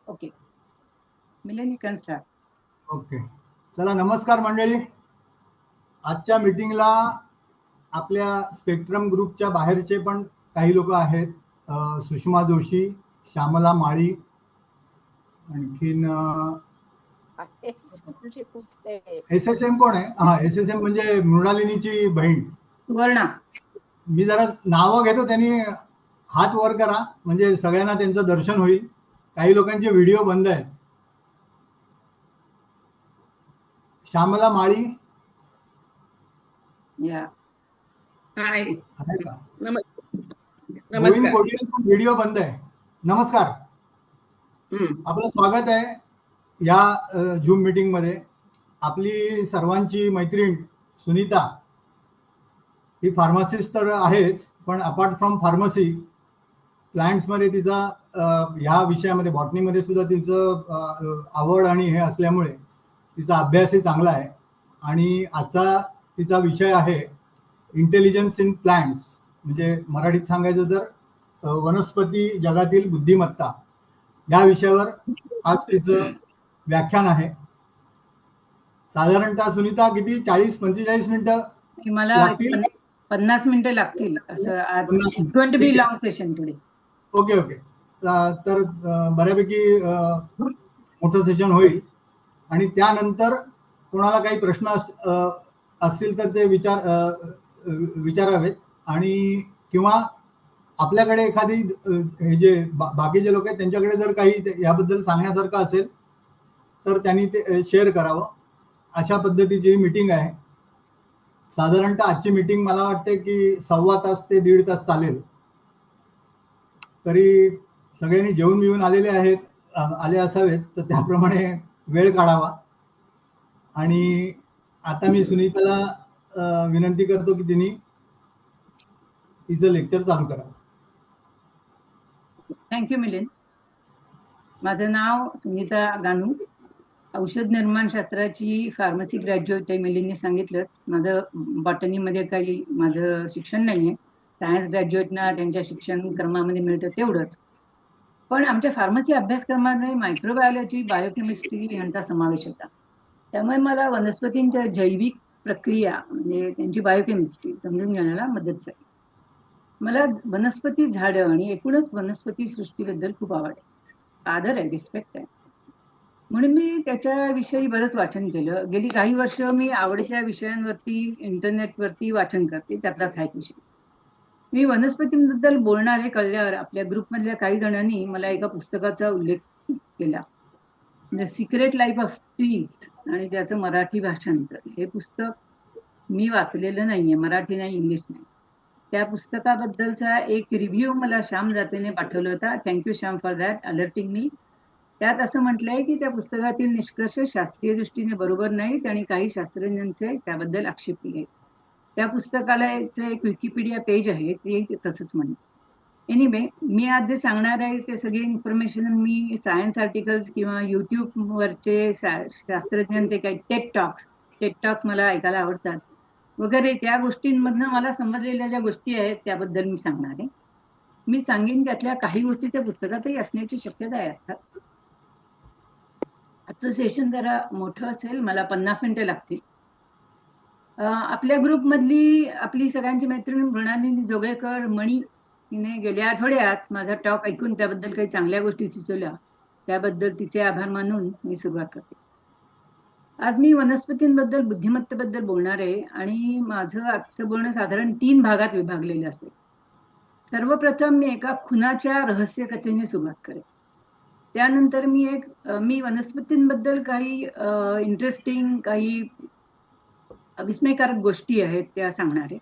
Okay, Milan you can start. Okay, चला नमस्कार मंडळी. आजच्या मीटिंगला आपल्या स्पेक्ट्रम ग्रुपच्या बाहेरचे पण काही लोक आहेत. सुषमा जोशी, श्यामला माळी, आणखीन SSM कोण आहे? हा, SSM म्हणजे मृणालिनीची बहीण सुवर्णा. मी जरा नावं घेतो, त्यांनी हात वर करा म्हणजे सगळ्यांना त्यांचं दर्शन होईल. काही लोकांचे व्हिडिओ बंद आहेत. श्यामला माळी या हाय, आहे का? नमस्कार. गोविंद कोडियल पण व्हिडिओ बंद आहे. नमस्कार, आपलं स्वागत आहे या झूम मीटिंग मध्ये. आपली सर्वांची मैत्रीण सुनीता ही फार्मासिस्ट तर आहेच, पण अपार्ट फ्रॉम फार्मसी प्लांट्समध्ये तिचा ह्या विषयामध्ये बॉटनीमध्ये सुद्धा तिचं आवड आणि हे असल्यामुळे तिचा अभ्यासही चांगला आहे. आणि आजचा तिचा विषय आहे इंटेलिजन्स इन प्लांट्स, म्हणजे मराठीत सांगायचं तर वनस्पती जगातील बुद्धिमत्ता, या विषयावर आज तिचं व्याख्यान आहे. साधारणतः सुनीता किती 40-45 मिनिटं मला लागतील? 50 मिनिटं लागतील. असं going to be long session today. Okay okay, तर बऱ्यापैकी मोठं सेशन होईल. आणि त्यानंतर कोणाला काही प्रश्न असतील तर ते विचारावेत. आणि किंवा आपल्याकडे एखादी हे जे बाकीचे लोक आहेत त्यांच्याकडे जर काही याबद्दल सांगण्यासारखं असेल तर त्यांनी ते शेअर करावं. अशा पद्धतीची मीटिंग आहे. साधारणतः आजची मीटिंग मला वाटते की 1.25 तास ते 1.5 तास चालेल. तरी सगळ्यांनी जेवून बिवून आले असावेत, तर त्याप्रमाणे वेळ काढावा. आणि आता मी सुनीताला विनंती करतो की तिने तिचं लेक्चर चालू करावं. थँक्यू मिलिंद. माझं नाव सुनीता गानू, औषध निर्माण शास्त्राची फार्मसी ग्रॅज्युएट आहे. मिलिंदने सांगितलंच. माझं बॉटनीमध्ये काही माझं शिक्षण नाही आहे. सायन्स ग्रॅज्युएटना त्यांच्या शिक्षण क्रमामध्ये मिळतं तेवढंच. पण आमच्या फार्मसी अभ्यासक्रमामध्ये मायक्रोबायोलॉजी, बायोकेमिस्ट्री यांचा समावेश होता. त्यामुळे मला वनस्पतींच्या जैविक प्रक्रिया म्हणजे त्यांची बायोकेमिस्ट्री समजून घेण्याला मदत झाली. मला वनस्पती, झाडं आणि एकूणच वनस्पती सृष्टीबद्दल खूप आदर आहे, रिस्पेक्ट आहे. म्हणून मी त्याच्याविषयी बरंच वाचन केलं. गेली काही वर्ष मी आवडत्या विषयांवरती इंटरनेटवरती वाचन करते. त्यातलाच हा एक विषय. मी वनस्पतींबद्दल बोलणारे कळल्यावर आपल्या ग्रुपमधल्या काही जणांनी मला एका पुस्तकाचा उल्लेख केला, the secret life of trees, आणि त्याचं मराठी भाषांतर. हे पुस्तक मी वाचलेलं नाहीये, मराठी नाही, इंग्लिश नाही. त्या पुस्तकाबद्दलचा एक रिव्ह्यू मला श्याम जातेने पाठवला होता. Thank you Shyam for that, alerting me. त्यात असं म्हटलंय की त्या पुस्तकातील निष्कर्ष शास्त्रीय दृष्टीने बरोबर नाहीत आणि काही शास्त्रज्ञांचे त्याबद्दल आक्षेप केले. त्या पुस्तकाला एक विकिपीडिया पेज आहे, ते तसंच म्हणते. एनिवे, मी आज जे सांगणार आहे ते सगळी इन्फॉर्मेशन मी सायन्स आर्टिकल्स किंवा युट्यूबवरचे शास्त्रज्ञांचे काही टेट टॉक्स मला ऐकायला आवडतात वगैरे, त्या गोष्टींमधनं मला समजलेल्या ज्या गोष्टी आहेत त्याबद्दल मी सांगणार आहे. मी सांगेन त्यातल्या काही गोष्टी त्या पुस्तकातही असण्याची शक्यता आहे. अर्थात आजचं सेशन जरा मोठं असेल, मला 50 मिनिटं लागतील. आपल्या ग्रुपमधली आपली सगळ्यांची मैत्रीण मृणालिनी जोगळेकर मणी, तिने गेल्या आठवड्यात माझा टॉक ऐकून त्याबद्दल काही चांगल्या गोष्टी सुचवल्या. त्याबद्दल तिचे आभार मानून मी सुरुवात करते. आज मी वनस्पतींबद्दल, बुद्धिमत्तेबद्दल बोलणार आहे आणि माझं आजचं बोलणं साधारण 3 भागात विभागलेलं असेल. सर्वप्रथम मी एका खुनाच्या रहस्य कथेने सुरुवात करेन. त्यानंतर मी वनस्पतींबद्दल काही इंटरेस्टिंग, काही विस्मयकारक गोष्टी आहेत त्या सांगणार आहे.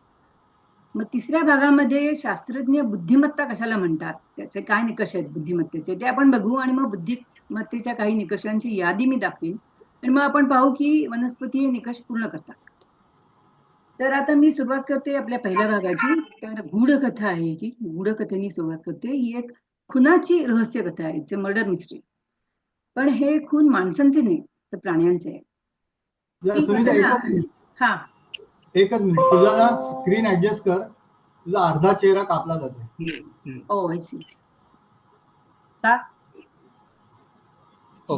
मग तिसऱ्या भागामध्ये शास्त्रज्ञ बुद्धिमत्ता कशाला म्हणतात, त्याचे काय निकष आहेत बुद्धिमत्तेचे, ते आपण बघू. आणि मग बुद्धिमत्तेच्या काही निकषांची यादी मी दाखवीन आणि मग आपण पाहू की वनस्पती हे निकष पूर्ण करतात. तर आता मी सुरुवात करते आपल्या पहिल्या भागाची. तर गूढकथा आहे याची, गूढकथेने सुरुवात करते. ही एक खुनाची रहस्य कथा आहे, इट्स अ मर्डर मिस्ट्री. पण हे खून माणसांचे नाही तर प्राण्यांचे आहे. हा, एकच मिनिट, तुझा स्क्रीन ऍडजस्ट कर, तुझा अर्धा चेहरा कापला जातो. ओ आय सी. का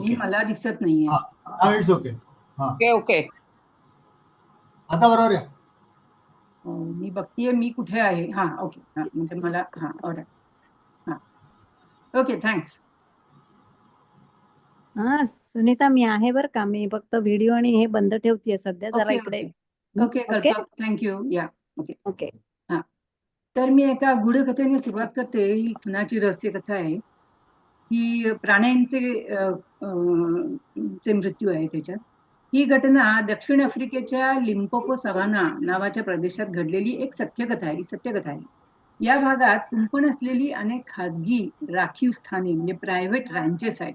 ही मला दिसत नाहीये. It's okay. Okay okay. आता बरोबर आहे. मी बघतीये मी कुठे आहे. हा ओके. हा म्हणजे मला हा ऑलराईट. हा ओके थँक्स. हा सुनीता मी आहे बर का. मी फक्त व्हिडिओ आणि हे बंद ठेवतीये सध्या जरा इकडे. ओके कल्पक थँक्यू. या ओके ओके. हा तर मी एका गूढकथेने सुरुवात करते. ही खुनाची रहस्य कथा आहे. ही प्राण्यांचे चे मृत्यू आहे त्याच्यात. ही घटना दक्षिण आफ्रिकेच्या लिम्पोपो सवाना नावाच्या प्रदेशात घडलेली एक सत्यकथा आहे. सत्यकथा आहे. या भागात कुंपण असलेली अनेक खाजगी राखीव स्थाने म्हणजे प्रायव्हेट रँचेस आहेत.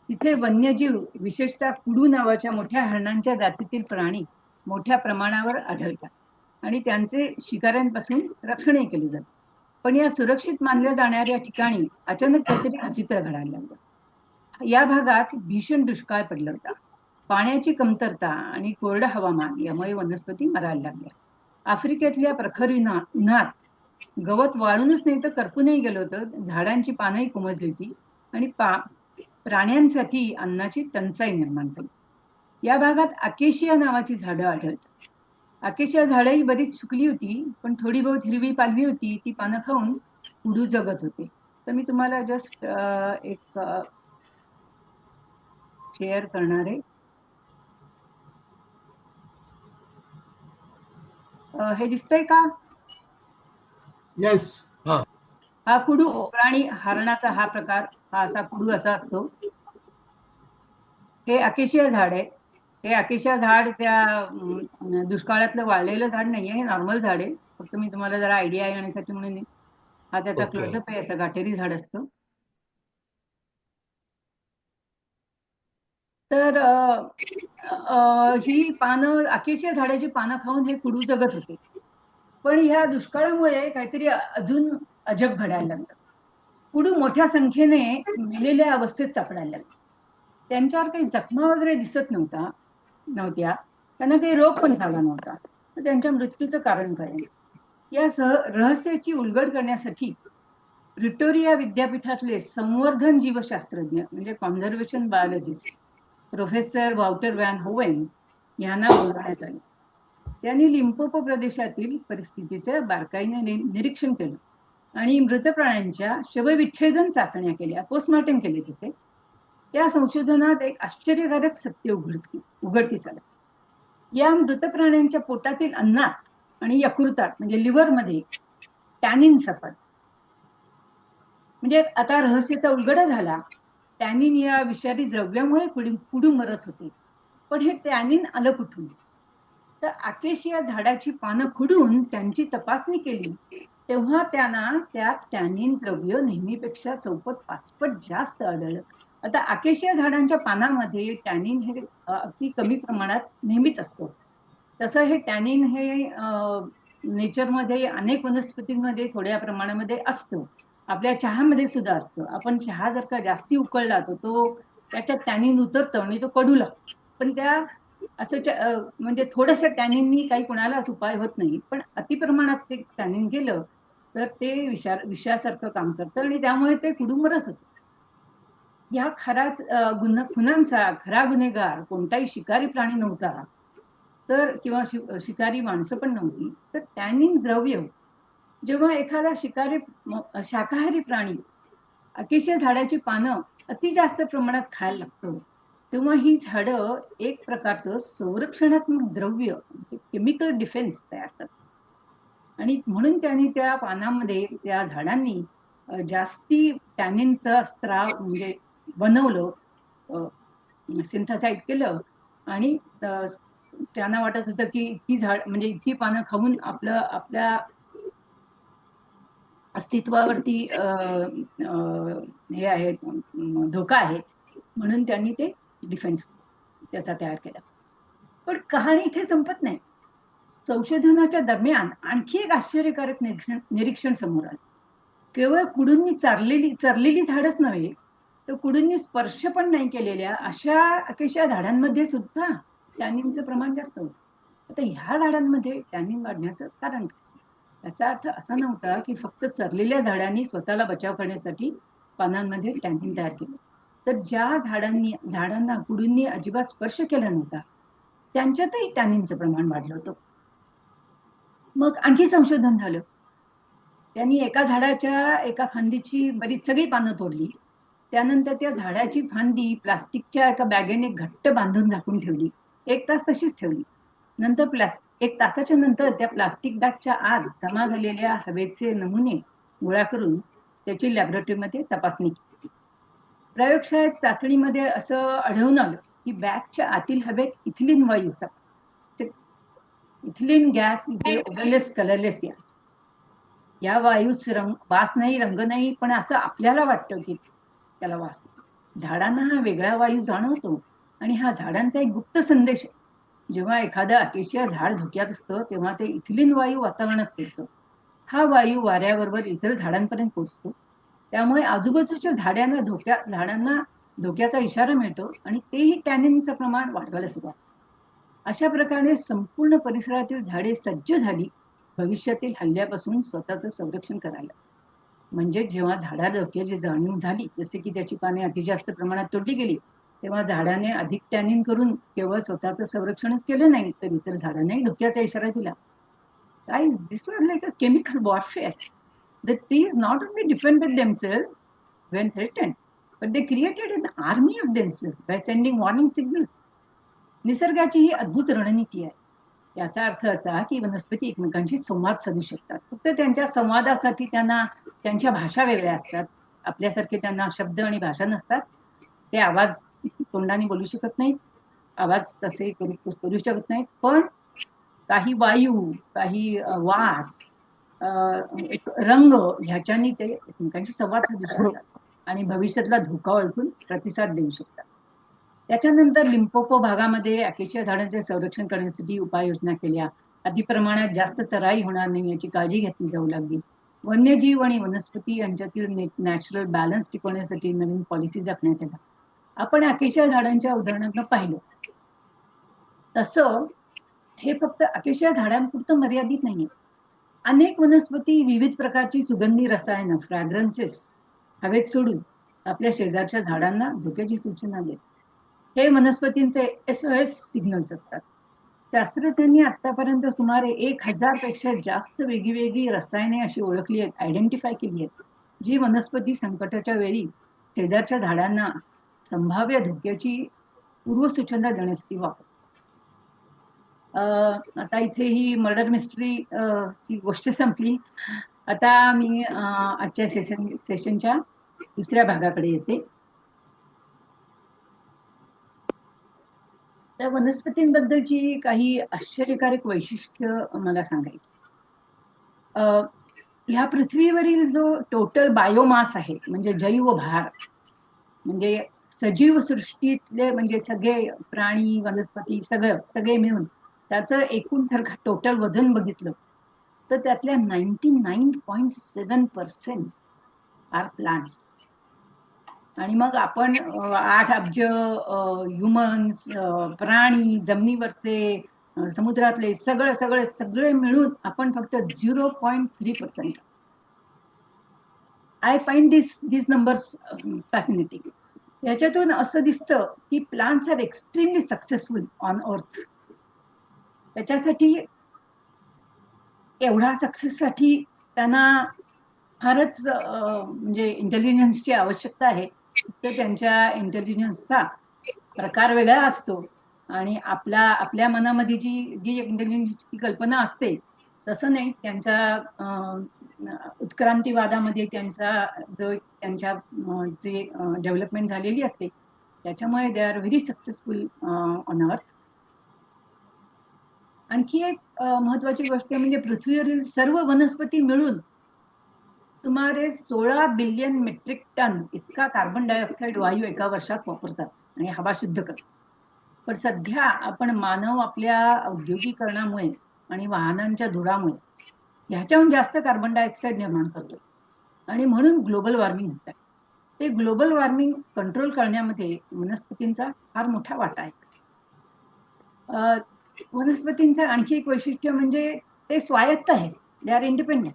तिथे वन्यजीव विशेषतः कुडू नावाच्या मोठ्या हरणांच्या जातीतील प्राणी मोठ्या प्रमाणावर आढळतात आणि त्यांचे शिकाऱ्यांपासून रक्षणही केले जाते. पण या सुरक्षित मानल्या जाणाऱ्या ठिकाणी अचानक काहीतरी विचित्र घडायला लागलं. या भागात भीषण दुष्काळ पडला होता. पाण्याची कमतरता आणि कोरडं हवामान यामुळे वनस्पती मरायला लागल्या. आफ्रिकेतल्या प्रखर उन्हात गवत वाळूनच नाही तर करपूनही गेलं होतं. झाडांची पानंही कोमजली होती आणि प्राण्यांसाठी अन्नाची टंचाई निर्माण झाली. या भागात अकेशिया नावाची झाडं आढळतात. अकेशिया झाडंही बरीच सुकली होती पण थोडी बहुत हिरवी पालवी होती. ती पानं खाऊन कुडू जगत होते. तर मी तुम्हाला जस्ट एक शेअर करणार आहे. हे दिसतंय का? येस. हा कुडू प्राणी हरणाचा हा प्रकार. हा असा कुडू असा असतो. हे अकेशिया झाड आहे. हे अकेशिया झाड त्या दुष्काळातलं वाळलेलं झाड नाहीये. हे नॉर्मल झाड आहे. फक्त मी तुम्हाला जरा आयडिया येण्यासाठी म्हणून हा त्याचा क्लोजअप आहे. असं गाठेरी झाड असतं. तर ही पानं अकेशिया झाडाची पानं खाऊन हे कुडू जगत होते. पण ह्या दुष्काळामुळे काहीतरी अजून अजब घडायला लागलं. कुडू मोठ्या संख्येने मेलेल्या अवस्थेत सापडायला लागले. त्यांच्यावर काही जखमा वगैरे दिसत नव्हत्या. त्यांना काही रोग पण झाला नव्हता. तर त्यांच्या मृत्यूचं कारण काय? या रहस्याची उलगड करण्यासाठी प्रिटोरिया विद्यापीठातले संवर्धन जीवशास्त्रज्ञ म्हणजे conservation biologist professor Wouter van Hoven यांना बोलवण्यात आले. त्यांनी लिम्पोपो प्रदेशातील परिस्थितीचे बारकाईने निरीक्षण केलं आणि मृत प्राण्यांच्या शवविच्छेदन चाचण्या केल्या. पोस्टमॉर्टम केले तिथे. या संशोधनात एक आश्चर्यकारक सत्य उघडकीस आलं. या मृत प्राण्यांच्या पोटातील अन्नात आणि यकृतात म्हणजे लिव्हरमध्ये टॅनिन सापडलं. म्हणजे आता रहस्याचा उलगडा झाला. टॅनिन या विषारी द्रव्यामुळे कुडू मरत होते. पण हे टॅनिन आलं कुठून? तर अकेशिया झाडाची पानं खुडून त्यांची तपासणी केली तेव्हा त्यांना त्यात टॅनिन द्रव्य नेहमीपेक्षा 4-5 जास्त आढळलं. आता अकेशिया झाडांच्या पानामध्ये टॅनिन हे अगदी कमी प्रमाणात नेहमीच असतं. तसं हे टॅनिन हे नेचरमध्ये अनेक वनस्पतींमध्ये थोड्या प्रमाणामध्ये असतं. आपल्या चहामध्ये सुद्धा असतं. आपण चहा जर का जास्ती उकळला तर तो त्याच्यात टॅनिन उतरतं आणि तो कडू लागतो. पण त्या असं म्हणजे थोड्याशा टॅनिननी काही कुणालाच उपाय होत नाही. पण अतिप्रमाणात ते टॅनिन गेलं तर ते विषासारखं काम करतं आणि त्यामुळे ते कुडू मरत होतं. या खुनांचा खरा गुन्हेगार कोणताही शिकारी प्राणी नव्हता तर किंवा शिकारी माणसं पण नव्हती. तर टॅनिन द्रव्य जेव्हा एखादा शाकाहारी प्राणी अकेशिया झाडाची पानं अति जास्त प्रमाणात खायला लागतो तेव्हा ही झाडं एक प्रकारचं संरक्षणात्मक द्रव्य केमिकल डिफेन्स तयार करतात आणि म्हणून त्यांनी त्या पानांमध्ये त्या झाडांनी जास्ती टॅनिनचा स्त्राव म्हणजे बनवलं, सिंथसाइज केलं आणि त्यांना वाटत होतं की इतकी पानं खाऊन आपल्या अस्तित्वावरती हे आहे धोका आहे म्हणून त्यांनी ते डिफेन्स त्याचा तयार केला. पण कहाणी इथे संपत नाही. संशोधनाच्या दरम्यान आणखी एक आश्चर्यकारक निरीक्षण समोर आलं. केवळ कुडूंनी चरलेली झाडच नव्हे तर कुडूंनी स्पर्श पण नाही केलेल्या अशा अकेशिया झाडांमध्ये सुद्धा टॅनिनचं प्रमाण जास्त होतं. आता ह्या झाडांमध्ये टॅनिन वाढण्याचं कारण काय? याचा अर्थ असा नव्हता की फक्त चरलेल्या झाडांनी स्वतःला बचाव करण्यासाठी पानांमध्ये टॅनिन तयार केलं. तर ज्या झाडांना कुडूंनी अजिबात स्पर्श केला नव्हता त्यांच्यातही टॅनिनचं प्रमाण वाढलं होतं. मग आणखी संशोधन झालं. त्यांनी एका झाडाच्या एका फांदीची बरीच सगळी पानं तोडली. त्यानंतर त्या झाडाची फांदी प्लास्टिकच्या एका बॅगेने घट्ट बांधून झाकून ठेवली. 1 तास तशीच ठेवली. नंतर 1 तासाच्या नंतर त्या प्लास्टिक बॅगच्या आत जमा झालेल्या हवेचे नमुने गोळा करून त्याची लॅबोरेटरीमध्ये तपासणी केली. प्रयोगशाळेत चाचणीमध्ये असं आढळून आलं की बॅगच्या आतील हवेत इथिलीन वायू, ethylene gas is a odourless colourless gas. या वायूस वास नाही, रंग नाही, पण असं आपल्याला वाटतं की त्याला वास. झाडांना हा वेगळा वायू जाणवतो आणि हा झाडांचा एक गुप्त संदेश आहे. जेव्हा एखादं अकेशिया झाड धोक्यात असतं तेव्हा ते इथिलीन वायू वातावरणात सोडतं. हा वायू वाऱ्याबरोबर इतर झाडांपर्यंत पोहोचतो. त्यामुळे आजूबाजूच्या झाडांना धोक्याचा इशारा मिळतो आणि तेही टॅनिनचं प्रमाण वाढवायला सुरुवात. अशा प्रकारे संपूर्ण परिसरातील झाडे सज्ज झाली भविष्यातील हल्ल्यापासून स्वतःचं संरक्षण करायला. म्हणजे जेव्हा झाडाला धोक्याची जाणीव झाली, जसे की त्याची पाने अति जास्त प्रमाणात तोडली गेली, तेव्हा झाडाने अधिक टॅनिन करून केवळ स्वतःचं संरक्षणच केलं नाही, तर इतर झाडांनाही धोक्याचा इशारा दिला. Guys, this was like a chemical warfare. The trees not only defended themselves when threatened, but they created an army of themselves by sending warning signals. निसर्गाची ही अद्भुत रणनीती आहे. याचा अर्थ असा की वनस्पती एकमेकांशी संवाद साधू शकतात. फक्त त्यांच्या संवादासाठी त्यांना त्यांच्या भाषा वेगळ्या असतात. आपल्यासारखे त्यांना शब्द आणि भाषा नसतात. ते आवाज तोंडाने बोलू शकत नाहीत, आवाज तसे करू शकत नाहीत, पण काही वायू, काही वास, एक रंग ह्याच्यानी ते एकमेकांशी संवाद साधू शकतात आणि भविष्यातला धोका ओळखून प्रतिसाद देऊ शकतात. त्याच्यानंतर लिम्पोपो भागामध्ये अकेशिया झाडांचे संरक्षण करण्यासाठी उपाययोजना केल्या. अतिप्रमाणात जास्त चराई होणार नाही याची काळजी घेतली जाऊ लागली. वन्यजीव आणि वनस्पती यांच्यातील नॅचरल बॅलन्स टिकवण्यासाठी नवीन पॉलिसीज आखण्यात आल्या. आपण अकेशिया झाडांच्या उदाहरणात पाहिलं तसं हे फक्त अकेशिया झाडांपुरतं मर्यादित नाहीये. अनेक वनस्पती विविध प्रकारची सुगंधी रसायनं, फ्रॅग्रन्सेस हवेत सोडून आपल्या शेजारच्या झाडांना धोक्याची सूचना देतात. हे वनस्पतींचे SOS सिग्नल्स असतात. शास्त्रज्ञांनी आतापर्यंत सुमारे 1000 पेक्षा जास्त वेगळी रसायने अशी ओळखली आहेत, आयडेंटिफाय केली आहेत, जी वनस्पती संकटाच्या वेळी शेजारच्या झाडांना संभाव्य धोक्याची पूर्वसूचना देण्यासाठी वापरतात. आता इथे ही मर्डर मिस्ट्री ची गोष्ट संपली. आता मी आजच्या सेशनच्या दुसऱ्या भागाकडे येते. त्या वनस्पतींबद्दलची काही आश्चर्यकारक वैशिष्ट्य मला सांगायची. ह्या पृथ्वीवरील जो टोटल बायोमास आहे, म्हणजे जैव भार, म्हणजे सजीव सृष्टीतले म्हणजे सगळे प्राणी, वनस्पती सगळे मिळून त्याचं एकूण जर टोटल वजन बघितलं तर त्यातल्या 99.7% आर प्लांट्स. आणि मग आपण 8 अब्ज ह्युमन्स, प्राणी, जमिनीवरचे, समुद्रातले सगळे मिळून आपण फक्त 0.3%. I find this numbers fascinating. याच्यातून असं दिसतं की plants are extremely successful on earth. त्याच्यासाठी एवढा सक्सेससाठी त्यांना फारच म्हणजे इंटेलिजन्सची आवश्यकता आहे. तर त्यांच्या इंटेलिजन्सचा प्रकार वेगळा असतो आणि आपल्या मनामध्ये जी इंटेलिजन्सची कल्पना असते तसं नाही. त्यांच्या उत्क्रांतीवादामध्ये त्यांच्या जे डेव्हलपमेंट झालेली असते त्याच्यामुळे they are very successful on अर्थ. आणखी एक महत्वाची गोष्ट म्हणजे पृथ्वीवरील सर्व वनस्पती मिळून सुमारे 16 बिलियन मेट्रिक टन इतका कार्बन डायऑक्साईड वायू एका वर्षात वापरतात आणि हवा शुद्ध करतात. पण सध्या आपण मानव आपल्या औद्योगिकरणामुळे आणि वाहनांच्या धुरामुळे ह्याच्याहून जास्त कार्बन डायऑक्साईड निर्माण करतो आणि म्हणून ग्लोबल वॉर्मिंग होत आहे. ते ग्लोबल वॉर्मिंग कंट्रोल करण्यामध्ये वनस्पतींचा फार मोठा वाटा आहे. वनस्पतींचं आणखी एक वैशिष्ट्य म्हणजे ते स्वायत्त आहेत. They are independent.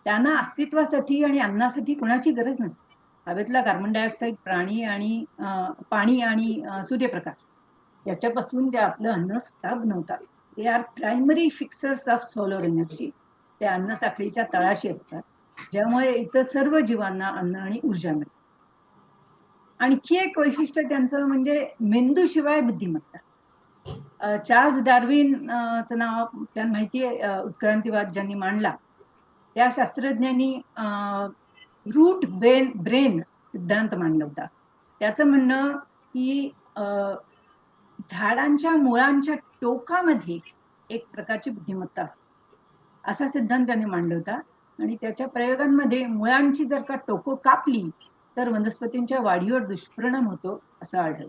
त्यांना अस्तित्वासाठी आणि अन्नासाठी कोणाची गरज नसते. हवेतला कार्बन डायऑक्साईड, पाणी आणि सूर्यप्रकाश याच्यापासून ते आपलं अन्न स्वतः बनवतात. They are primary fixers of solar energy. ते अन्न साखळीच्या तळाशी असतात, ज्यामुळे इतर सर्व जीवांना अन्न आणि ऊर्जा मिळते. आणखी एक वैशिष्ट्य त्यांचं म्हणजे मेंदूशिवाय बुद्धिमत्ता. चार्ल्स डार्विन चं नाव आपल्याला माहिती आहे, उत्क्रांतीवाद ज्यांनी मांडला त्या शास्त्रज्ञांनी रूट ब्रेन सिद्धांत मांडला होता. त्याचं म्हणणं की झाडांच्या मुळांच्या टोकामध्ये एक प्रकारची बुद्धिमत्ता असते, असा सिद्धांत त्यांनी मांडला होता. आणि त्याच्या प्रयोगांमध्ये मुळांची जर का टोकं कापली तर वनस्पतींच्या वाढीवर दुष्परिणाम होतो असं आढळलं.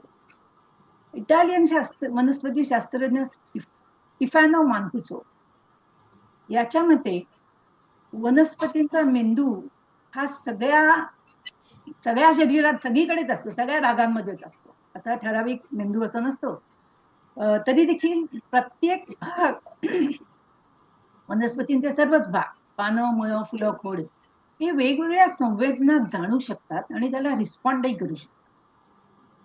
इटालियन वनस्पती शास्त्रज्ञ स्टिफॅनो मान्कुसो याच्या मते वनस्पतींचा मेंदू हा सगळ्या शरीरात सगळीकडेच असतो, सगळ्या भागांमध्येच असतो. असा ठराविक मेंदू असा नसतो. तरी देखील प्रत्येक भाग वनस्पतींचे सर्वच भाग, पानं, मुळं, फुलं, खोड हे वेगवेगळ्या संवेदना जाणू शकतात आणि त्याला रिस्पॉन्डही करू शकतात.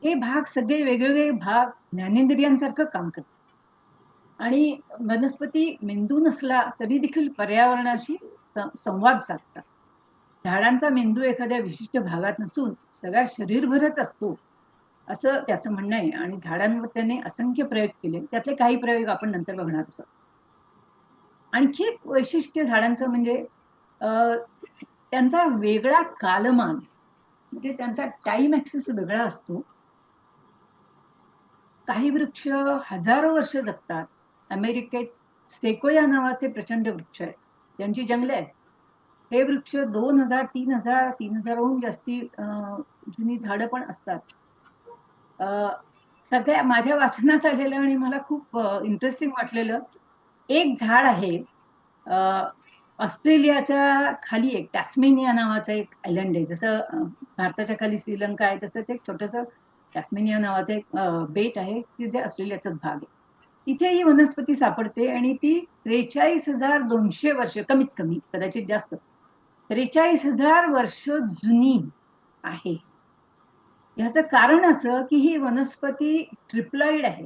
हे भाग सगळे वेगवेगळे भाग ज्ञानेंद्रियांसारखं काम करतात आणि वनस्पती मेंदू नसला तरी देखील पर्यावरणाशी संवाद साधतात. झाडांचा मेंदू एखाद्या विशिष्ट भागात नसून सगळ्या शरीरभरच असतो असं त्याचं म्हणणं आहे. आणि झाडांवर त्याने असंख्य प्रयोग केले, त्यातले काही प्रयोग आपण नंतर बघणार आहोत. आणखी एक वैशिष्ट्य झाडांचं म्हणजे त्यांचा वेगळा कालमान, म्हणजे त्यांचा टाइम ऍक्सेस वेगळा असतो. काही वृक्ष हजारो वर्ष जगतात. अमेरिकेत स्टेकोया नावाचे प्रचंड वृक्ष आहेत, त्यांची जंगले आहेत. हे वृक्ष 2000, 3000हून जास्ती जुनी झाडं पण असतात. सगळ्या माझ्या वाचनात आलेलं आणि मला खूप इंटरेस्टिंग वाटलेलं एक झाड आहे, ऑस्ट्रेलियाच्या खाली एक टॅस्मेनिया नावाचं एक आयलंड आहे. जसं भारताच्या खाली श्रीलंका आहे तसं ते छोटस टॅस्मेनिया नावाचं एक बेट आहे, जे ऑस्ट्रेलियाचाच भाग आहे. तिथे ही वनस्पती सापडते आणि ती 43,200 वर्ष, कमीत कमी, कदाचित जास्त, 43,000 वर्ष जुनी आहे. ह्याचं कारण असं की ही वनस्पती ट्रिप्लॉइड आहे,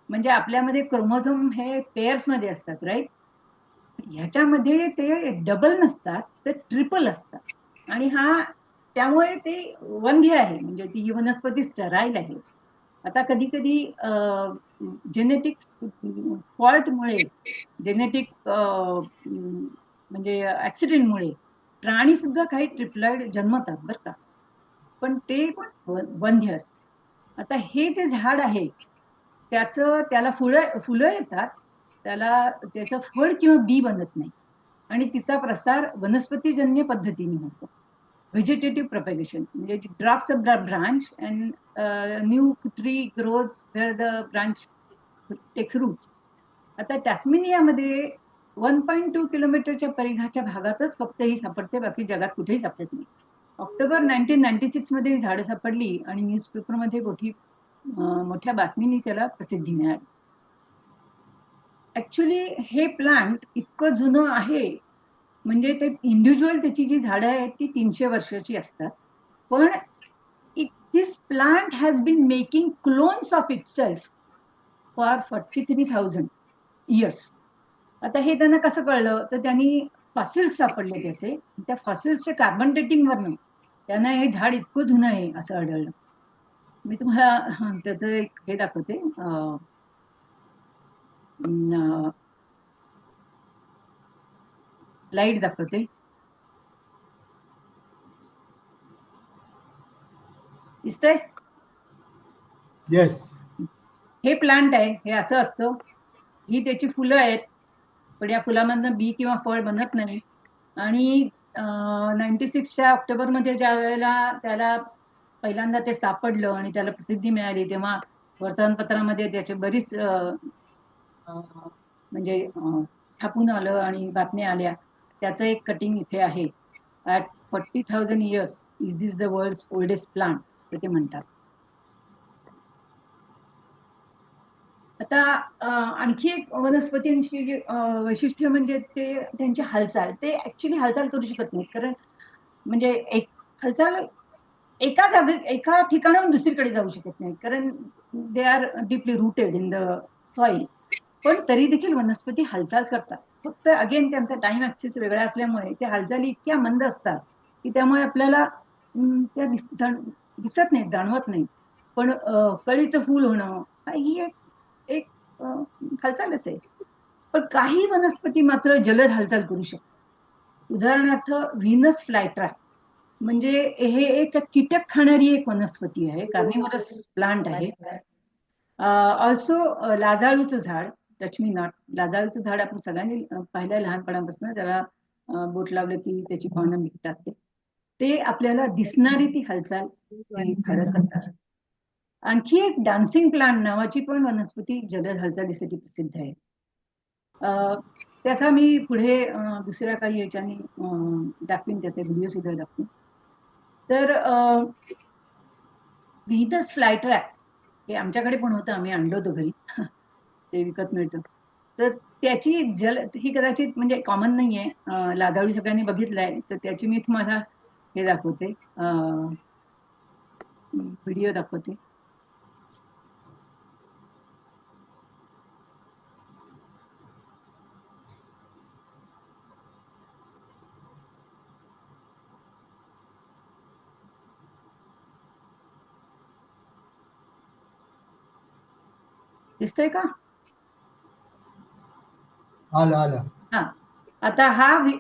म्हणजे आपल्यामध्ये क्रोमोझोम हे पेअर्स मध्ये असतात, राईट. ह्याच्यामध्ये ते डबल नसतात, ते ट्रिपल असतात. आणि त्यामुळे ते वंध्य आहे, म्हणजे ती ही वनस्पती स्टराईल आहे. आता कधी कधी जेनेटिक फॉल्टमुळे, जेनेटिक म्हणजे ऍक्सिडेंटमुळे प्राणी सुद्धा काही ट्रिप्लॉइड जन्मतात बरं का, पण ते पण वंध्य असतं. आता हे जे झाड आहे त्याला फुलं येतात, त्याचं फळ किंवा बी बनत नाही आणि तिचा प्रसार वनस्पतीजन्य पद्धतीने होतो. व्हेजिटेटिव्ह प्रोपॅगेशन, म्हणजे drops a branch and new tree grows where the branch takes root. आता टॅस्मेनियामध्ये 1.2 किलोमीटरच्या परिघाच्या भागातच फक्त ही सापडते, बाकी जगात कुठेही सापडत नाही. ऑक्टोबर 1996 मध्ये ही झाडं सापडली आणि न्यूजपेपरमध्ये मोठ्या बातमीने त्याला प्रसिद्धी मिळाली. ऍक्च्युली हे प्लांट इतकं जुनं आहे, म्हणजे ते इंडिव्हिज्युअल त्याची जी झाडं आहेत ती 300 वर्षाची असतात, पण this plant has been making clones of itself for 43,000 years. आता हे त्यांना कसं कळलं, तर त्यांनी फॉसिल्स सापडले त्याचे. त्या फॉसिल्सचे कार्बन डेटिंग वरनं त्यांना हे झाड इतकं जुनं आहे असं आढळलं. मी तुम्हाला त्याचं एक हे दाखवते, लाईट दाखवते. दिसतंय? येस. हे प्लांट आहे, हे असं असतं. ही त्याची फुलं आहेत, पण या फुलामधनं बी किंवा फळ बनत नाही. आणि 96च्या ऑक्टोबरमध्ये ज्या वेळेला त्याला पहिल्यांदा ते सापडलं आणि त्याला प्रसिद्धी मिळाली, तेव्हा वर्तमानपत्रामध्ये त्याचे बरीच म्हणजे छापून आलं आणि बातम्या आल्या. त्याचं एक कटिंग इथे आहे. At 40,000 years is this the world's oldest plant, ते म्हणतात. आता आणखी एक वनस्पतींची वैशिष्ट्य म्हणजे त्यांची हालचाल. ते ऍक्च्युली हालचाल करू शकत नाहीत, कारण म्हणजे एक हालचाल एका ठिकाणाहून दुसरीकडे जाऊ शकत नाही, कारण they are deeply rooted in the soil. पण तरी देखील वनस्पती हालचाल करतात. फक्त अगेन त्यांचा टाइम ऍक्सिस वेगळा असल्यामुळे त्या हालचाली इतक्या मंद असतात की त्यामुळे आपल्याला त्या दिसत नाहीत, जाणवत नाही. पण कळीचं फूल होणं ही एक हालचालच आहे. पण काही वनस्पती मात्र जलद हालचाल करू शकतात. उदाहरणार्थ व्हीनस फ्लायट्रॅप म्हणजे हे एक कीटक खाणारी एक वनस्पती आहे, कार्निवरस प्लांट आहे. ऑल्सो लाजाळूचं झाड, टच मी नॉट. लाजाळूचं झाड आपण सगळ्यांनी पाहिलं लहानपणापासून, त्याला बोट लावलं की त्याची पानं निघतात. ते आपल्याला दिसणारी ती हालचाल ती झाडं करतात. आणखी एक डान्सिंग प्लांट नावाची पण वनस्पती जलद हालचालीसाठी प्रसिद्ध आहे. त्याचा मी पुढे दुसऱ्या काही याच्यानी दाखवीन, त्याचे व्हिडिओ सुद्धा दाखवीन. तर व्हीनस फ्लायट्रॅप हे आमच्याकडे पण होतं, आम्ही आणलं होतं घरी. ते विकत मिळतं. तर त्याची ही कदाचित म्हणजे कॉमन नाहीये, लाजाळू सगळ्यांनी बघितलंय. तर त्याची मी तुम्हाला हे दाखवते, व्हिडिओ दाखवते. दिसतंय का? आलं आलं. हा, आता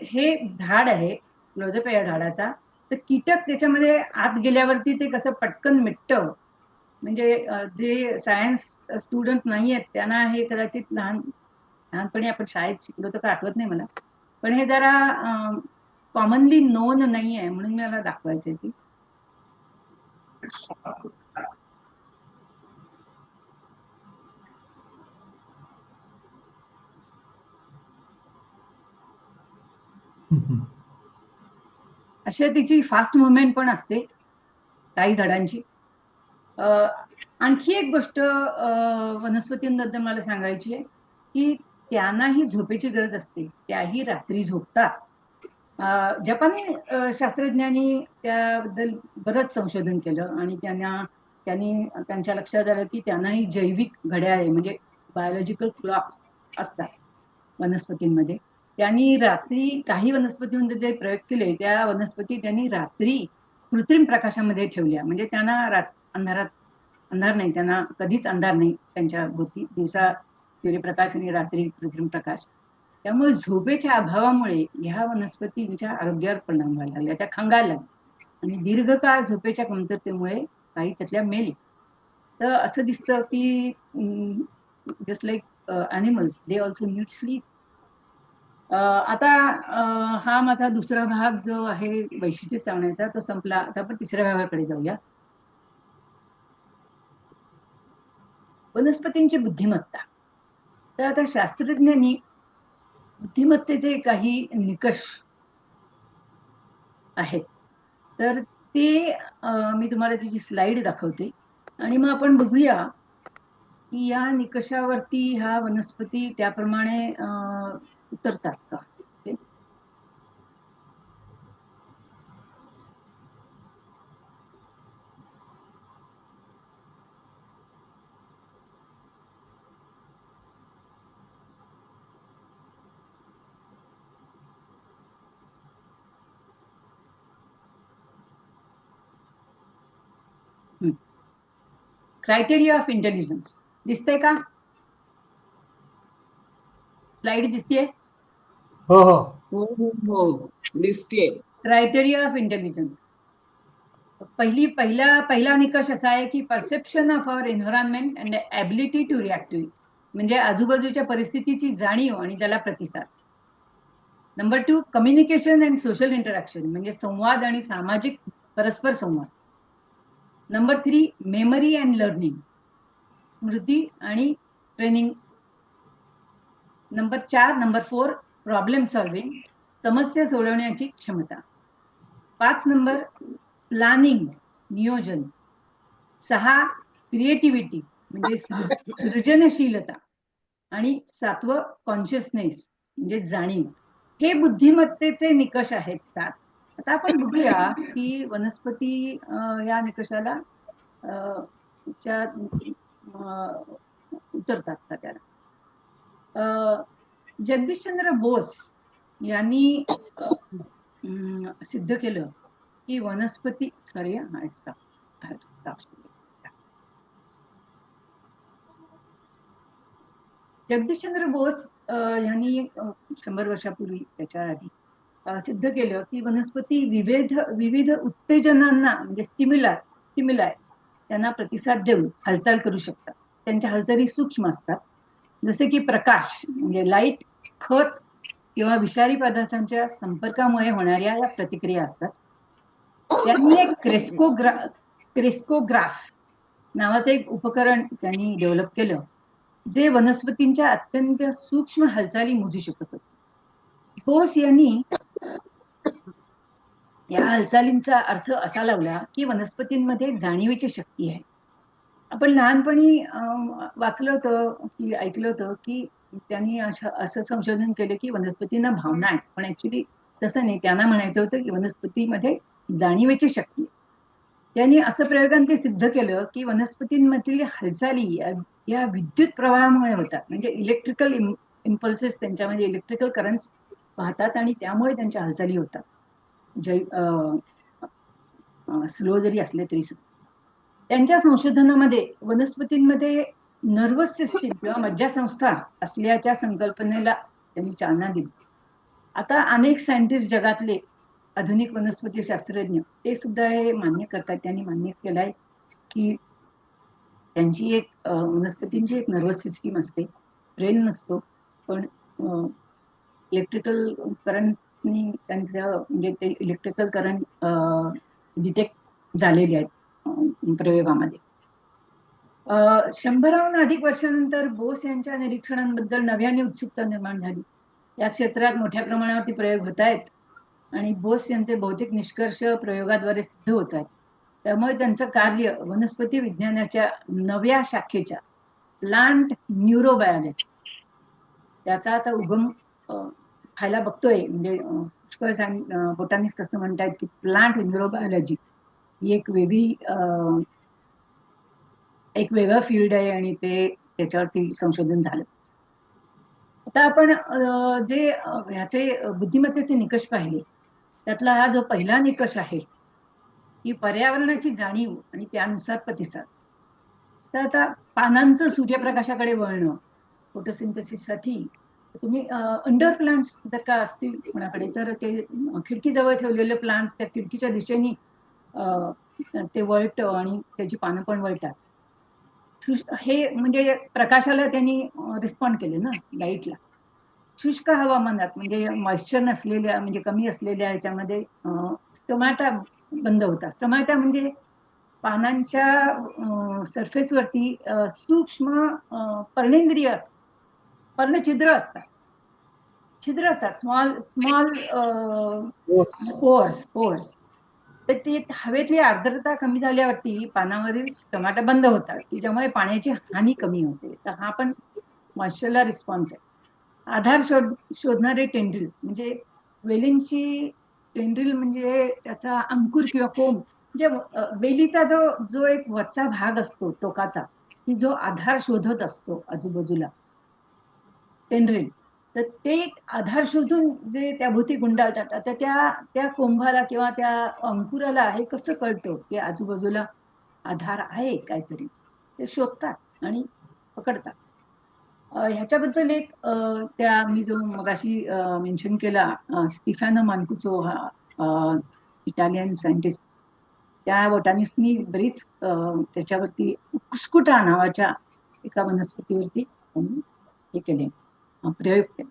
हे झाड आहे, क्लोजअप आहे या झाडाचा. तर कीटक त्याच्यामध्ये आत गेल्यावरती ते कसं पटकन मिटतं. म्हणजे जे सायन्स स्टुडंट नाही आहेत त्यांना हे कदाचित लहानपणी आपण शाळेत शिकलो तर आठवत नाही मला, पण हे जरा कॉमनली नोन नाही आहे, म्हणून मला दाखवायचं आहे. अशा तिची फास्ट मुवमेंट पण असते काही झाडांची. आणखी एक गोष्ट वनस्पतींबद्दल मला सांगायची आहे की त्यांनाही झोपेची गरज असते, त्याही रात्री झोपतात. जपानी शास्त्रज्ञांनी त्याबद्दल बरंच संशोधन केलं आणि त्यांनी त्यांच्या लक्षात आलं की त्यांनाही जैविक घड्याळे म्हणजे बायोलॉजिकल क्लॉक्स असतात वनस्पतींमध्ये. त्यांनी रात्री काही वनस्पतींमध्ये जे प्रयोग केले, त्या वनस्पती त्यांनी रात्री कृत्रिम प्रकाशामध्ये ठेवल्या. म्हणजे त्यांना अंधार नाही, त्यांना कधीच अंधार नाही त्यांच्या भोवती, दिवसा सूर्यप्रकाश आणि रात्री कृत्रिम प्रकाश. त्यामुळे झोपेच्या अभावामुळे ह्या वनस्पतींच्या आरोग्यावर परिणाम व्हायला लागला, त्या खंगायला लागल्या आणि दीर्घकाळ झोपेच्या कमतरतेमुळे काही त्यातल्या मेली. तर असं दिसतं की just like animals, they also need sleep. आता हा माझा दुसरा भाग जो आहे वैशिष्ट्य सांगण्याचा तो संपला. आता आपण तिसऱ्या भागाकडे जाऊया. वनस्पतींची बुद्धिमत्ता. तर आता शास्त्रज्ञांनी बुद्धिमत्तेचे काही निकष आहेत, तर ते मी तुम्हाला त्याची स्लाइड दाखवते आणि मग आपण बघूया की या निकषावरती ह्या वनस्पती त्याप्रमाणे उतरतात का. क्रायटेरिया ऑफ इंटेलिजन्स दिसतंय का? स्लाइड दिसतेय? हो हो हो दिसते. Criteria of intelligence. पहिला निकष असा आहे की perception of our environment and ability to react to it, म्हणजे आजूबाजूच्या परिस्थितीची जाणीव आणि त्याला प्रतिसाद. Number 2, communication and social interaction, म्हणजे संवाद आणि सामाजिक परस्पर संवाद. नंबर 3, मेमरी अँड लर्निंग, स्मृती आणि ट्रेनिंग. नंबर 4, प्रॉब्लेम सॉल्विंग, समस्या सोडवण्याची क्षमता. 5 नंबर, प्लॅनिंग, नियोजन. 6, क्रिएटिव्हिटी म्हणजे सृजनशीलता. आणि 7, कॉन्शियसनेस म्हणजे जाणीव. हे बुद्धिमत्तेचे निकष आहेत 7. आता आपण बघूया की वनस्पती या निकषाला च्या उतरतात का त्याला. जगदीशचंद्र बोस यांनी सिद्ध केलं की वनस्पती जगदीशचंद्र बोस यांनी 100 वर्षापूर्वी त्याच्या आधी सिद्ध केलं की वनस्पती विविध उत्तेजनांना म्हणजे स्टिम्युलाय त्यांना प्रतिसाद देऊन हालचाल करू शकतात. त्यांच्या हालचाली सूक्ष्म असतात, जसे की प्रकाश म्हणजे लाईट, खत किंवा विषारी पदार्थांच्या संपर्कामुळे होणाऱ्या या प्रतिक्रिया असतात. त्यांनी एक क्रेस्कोग्राफ नावाचं एक उपकरण त्यांनी डेव्हलप केलं, जे वनस्पतींच्या अत्यंत सूक्ष्म हालचाली मोजू शकत होते. बोस यांनी या हालचालींचा अर्थ असा लावला की वनस्पतींमध्ये जाणीवेची शक्ती आहे. आपण लहानपणी वाचलं होतं की ऐकलं होतं की त्यांनी असं संशोधन केलं की वनस्पतींना भावना आहे, पण ऍक्च्युली तसं नाही. त्यांना म्हणायचं होतं की वनस्पतीमध्ये जाणीवेची शक्ती. त्यांनी असं प्रयोगांनी सिद्ध केलं की वनस्पतींमधील हालचाली या विद्युत प्रवाहामुळे होतात. म्हणजे इलेक्ट्रिकल इम्पल्सेस त्यांच्यामध्ये इलेक्ट्रिकल करंट्स वाहतात आणि त्यामुळे त्यांच्या हालचाली होतात, स्लो जरी असले तरी सुद्धा. त्यांच्या संशोधनामध्ये वनस्पतींमध्ये नर्वस सिस्टीम किंवा मज्जासंस्था असल्याच्या संकल्पनेला त्यांनी चालना दिली. आता अनेक सायंटिस्ट जगातले आधुनिक वनस्पती शास्त्रज्ञ ते सुद्धा हे मान्य करतात. त्यांनी मान्य केलंय की त्यांची एक वनस्पतींची एक नर्वस सिस्टीम असते, ब्रेन नसतो, पण इलेक्ट्रिकल करंटनी त्यांचं म्हणजे ते इलेक्ट्रिकल करंट डिटेक्ट झालेले आहेत प्रयोगामध्ये. 100हून अधिक वर्षानंतर बोस यांच्या निरीक्षणांबद्दल नव्याने उत्सुकता निर्माण झाली. या क्षेत्रात मोठ्या प्रमाणावरती प्रयोग होत आहेत आणि बोस यांचे भौतिक निष्कर्ष प्रयोगाद्वारे सिद्ध होत आहेत. त्यामुळे त्यांचं कार्य वनस्पती विज्ञानाच्या नव्या शाखेच्या प्लांट न्यूरोबायोलॉजी त्याचा आता उगम व्हायला बघतोय. म्हणजे पुष्कळ बोटॅनिस्ट असं म्हणतात की प्लांट न्यूरोबायोलॉजी ही एक वेगळं फील्ड आहे आणि ते त्याच्यावरती संशोधन झालं. आता आपण जे ह्याचे बुद्धिमत्तेचे निकष पाहिले, त्यातला हा जो पहिला निकष आहे की पर्यावरणाची जाणीव आणि त्यानुसार प्रतिसाद. तर आता पानांचं सूर्यप्रकाशाकडे वळणं फोटोसिंथेसिससाठी तुम्ही इंडोर प्लांट्स जर का असतील कोणाकडे तर ते खिडकीजवळ ठेवलेले प्लांट्स त्या खिडकीच्या दिशेने ते वळतं आणि त्याची पानं पण वळतात. हे म्हणजे प्रकाशाला त्यांनी रिस्पॉन्ड केले ना, लाईटला. शुष्क हवामानात म्हणजे मॉइश्चर नसलेल्या म्हणजे कमी असलेल्या ह्याच्यामध्ये स्टोमॅटा बंद होतात. स्टोमॅटा म्हणजे पानांच्या सरफेसवरती सूक्ष्म पर्णेंद्रिय पर्णछिद्र असतात. Small pores. तर ते हवेतली आर्द्रता कमी झाल्यावरती पानावरील स्टोमॅटा बंद होतात, की ज्यामुळे पाण्याची हानी कमी होते. तर हा पण मॉइश्चरला रिस्पॉन्स आहे. आधार शोधणारे टेंड्रिल्स म्हणजे वेलींची टेंड्रिल म्हणजे त्याचा अंकुर किंवा कोंब म्हणजे वेलीचा जो एक वरचा भाग असतो टोकाचा, की जो आधार शोधत असतो आजूबाजूला टेंड्रिल, तर ते आधार शोधून जे त्या भोवती गुंडाळतात. आता त्या कोंभाला किंवा त्या अंकुराला हे कसं कळतं की आजूबाजूला आधार आहे काहीतरी, ते शोधतात आणि पकडतात. ह्याच्याबद्दल एक त्या मी जो मगाशी मेन्शन केला स्टिफॅनो मान्कुचो हा इटालियन सायंटिस्ट, त्या बोटॅनिस्टनी बरीच त्याच्यावरती कुस्कुटा नावाच्या एका वनस्पतीवरती हे केले, प्रयोग केले.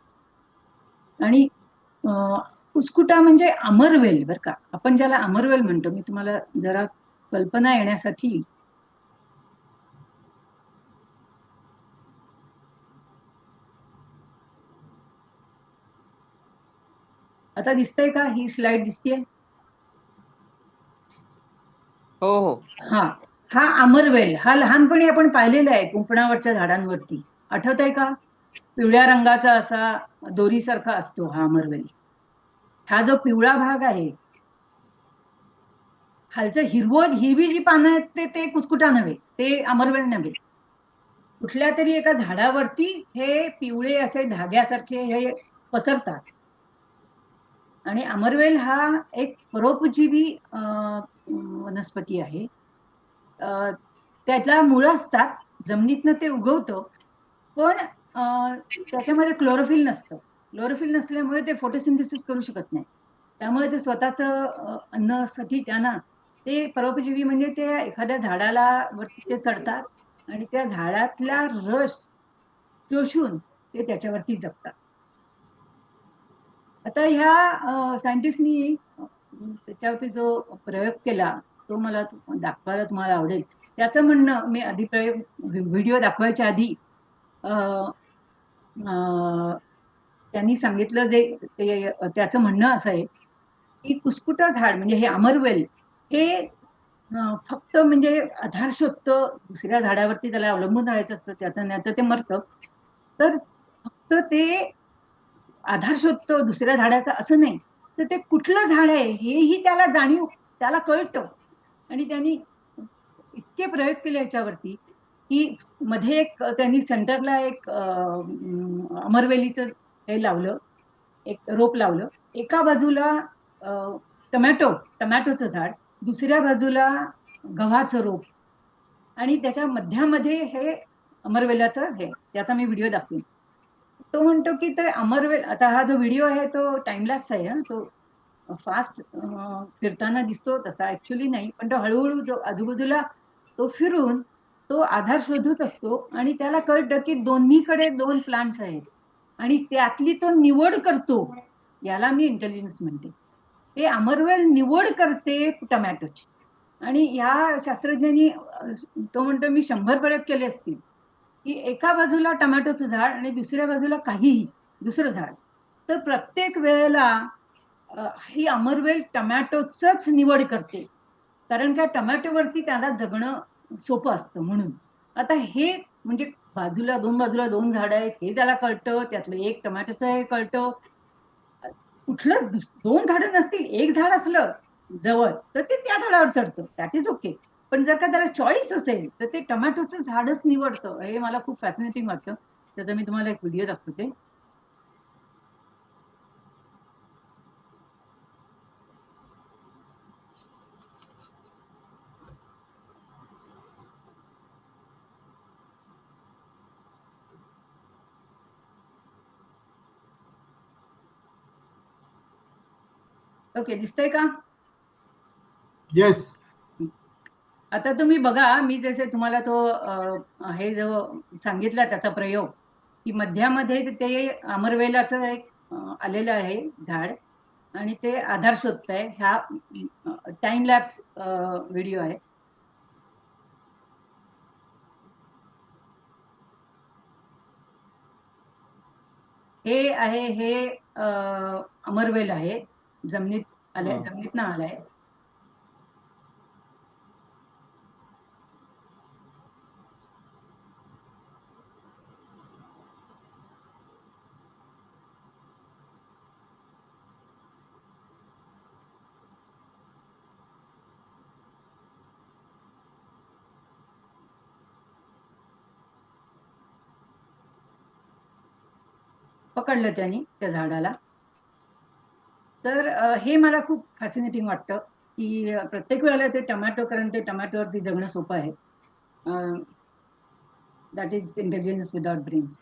आणि कुस्कुटा म्हणजे अमरवेल बर का, आपण ज्याला अमरवेल म्हणतो. मी तुम्हाला जरा कल्पना येण्यासाठी आता दिसतंय का, ही स्लाइड दिसतेय? हो. हा अमरवेल हा लहानपणी आपण पाहिलेला आहे कुंपणावरच्या झाडांवरती. आठवतंय का? पिवळ्या रंगाचा असा दोरीसारखा असतो हा अमरवेल. हा जो पिवळा भाग आहे खालचं हिरवी जी पानं आहेत ते कुसकुटा नव्हे, ते अमरवेल नव्हे. कुठल्या तरी एका झाडावरती हे पिवळे असे धाग्यासारखे हे पसरतात. आणि अमरवेल हा एक परोपजीवी वनस्पती आहे. त्याला मुळं असतात, जमिनीतनं ते उगवतं, पण त्याच्यामध्ये क्लोरोफिल नसतं. क्लोरोफिल नसल्यामुळे ते फोटोसिंथेसिस करू शकत नाही. त्यामुळे ते स्वतःचं अन्नासाठी त्यांना ते परोपजीवी म्हणजे ते एखाद्या झाडाला वरती ते चढतात आणि त्या झाडातला रस शोषून ते त्याच्यावरती जगतात. आता ह्या सायंटिस्टनी त्याच्यावरती जो प्रयोग केला तो मला दाखवायला तुम्हाला आवडेल. त्याचं म्हणणं मी आधी व्हिडिओ दाखवायच्या आधी त्यांनी सांगितलं जे त्याचं म्हणणं असं आहे की कुसकुटा झाड म्हणजे हे अमरवेल हे फक्त म्हणजे आधार शोधतं, दुसऱ्या झाडावरती त्याला अवलंबून राहायचं असतं, त्याचं नाही ते मरतं. तर फक्त ते आधार शोधतो दुसऱ्या झाडाचा असं नाही, तर ते कुठलं झाड आहे हेही त्याला जाणीव, त्याला कळतं. आणि त्यांनी इतके प्रयोग केले याच्यावरती की मध्ये एक त्यांनी सेंटरला एक अमरवेलीचं हे लावलं, एक रोप लावलं. एका बाजूला टमॅटोचं झाड, दुसऱ्या बाजूला गव्हाचं रोप आणि त्याच्या मध्यामध्ये हे अमरवेलाचं हे त्याचा मी व्हिडिओ दाखवेन. तो म्हणतो की ते अमरवेल, आता हा जो व्हिडिओ आहे तो टाइमलॅप्स आहे, तो फास्ट फिरताना दिसतो तसा ऍक्च्युली नाही, पण तो हळूहळू जो आजूबाजूला तो फिरून तो आधार शोधत असतो आणि त्याला कळतं की दोन्हीकडे 2 प्लांट्स आहेत आणि त्यातली तो निवड करतो. याला मी इंटेलिजन्स म्हणते. हे अमरवेल निवड करते टोमॅटोची. आणि ह्या शास्त्रज्ञांनी तो म्हणतो मी 100 प्रयोग केले असतील की एका बाजूला टोमॅटोचं झाड आणि दुसऱ्या बाजूला काहीही दुसरं झाड, तर प्रत्येक वेळेला ही अमरवेल टोमॅटोचंच निवड करते, कारण का टोमॅटोवरती त्याला जगणं सोपं असतं म्हणून. आता हे म्हणजे बाजूला दोन झाडं आहेत हे त्याला कळतं, त्यातलं एक टोमॅटोचं हे कळतं. कुठलंच दोन झाडं नसतील, एक झाड असलं जवळ तर ते त्या झाडावर चढतं, दॅट इज ओके. पण जर का त्याला चॉईस असेल तर ते टोमॅटोचं झाडच निवडतं. हे मला खूप फॅसिनेटिंग वाटतं. त्याचा मी तुम्हाला एक व्हिडिओ दाखवते. ओके, दिसतंय का? येस. आता तुम्ही बघा, मी जसे तुम्हाला तो हे जो सांगितला त्याचा प्रयोग की मध्यामध्ये ते अमरवेलाचं एक आलेलं आहे झाड आणि ते आधार शोधतंय. ह्या टाइम लॅप्स व्हिडिओ आहे. हे आहे हे अमरवेल आहे, जमिनीत आलंय, जमिनीतनं आलाय. पकडलं त्यांनी त्या झाडाला. तर हे मला खूप फॅसिनेटिंग वाटतं की प्रत्येक वेळेला ते टोमॅटो, कारण ते टोमॅटोवरती जगणं सोपं आहे. That is intelligence without brains.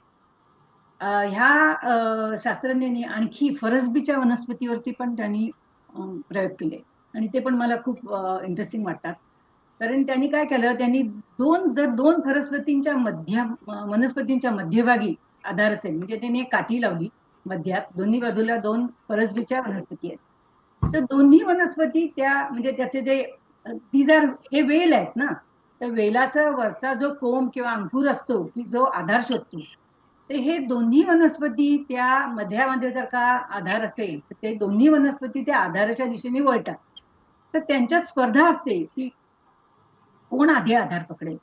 ह्या शास्त्रज्ञांनी आणखी फरसबीच्या वनस्पतीवरती पण त्यांनी प्रयोग केले आणि ते पण मला खूप इंटरेस्टिंग वाटतात. कारण त्यांनी काय केलं, त्यांनी दोन फरसबींच्या वनस्पतींच्या मध्यभागी आधार असेल म्हणजे त्यांनी एक काठी लावली मध्यात, दोन्ही बाजूला 2 फरसबीच्या वनस्पती आहेत. तर दोन्ही वनस्पती त्या म्हणजे त्याचे जे हे वेल आहेत ना, तर वेलाचा वरचा जो कोंब किंवा अंकुर असतो की जो आधार शोधतो, तर हे दोन्ही वनस्पती त्या मध्यामध्ये जर का आधार असेल तर ते दोन्ही वनस्पती त्या आधाराच्या दिशेने वळतात. तर त्यांच्यात स्पर्धा असते की कोण आधी आधार पकडेल.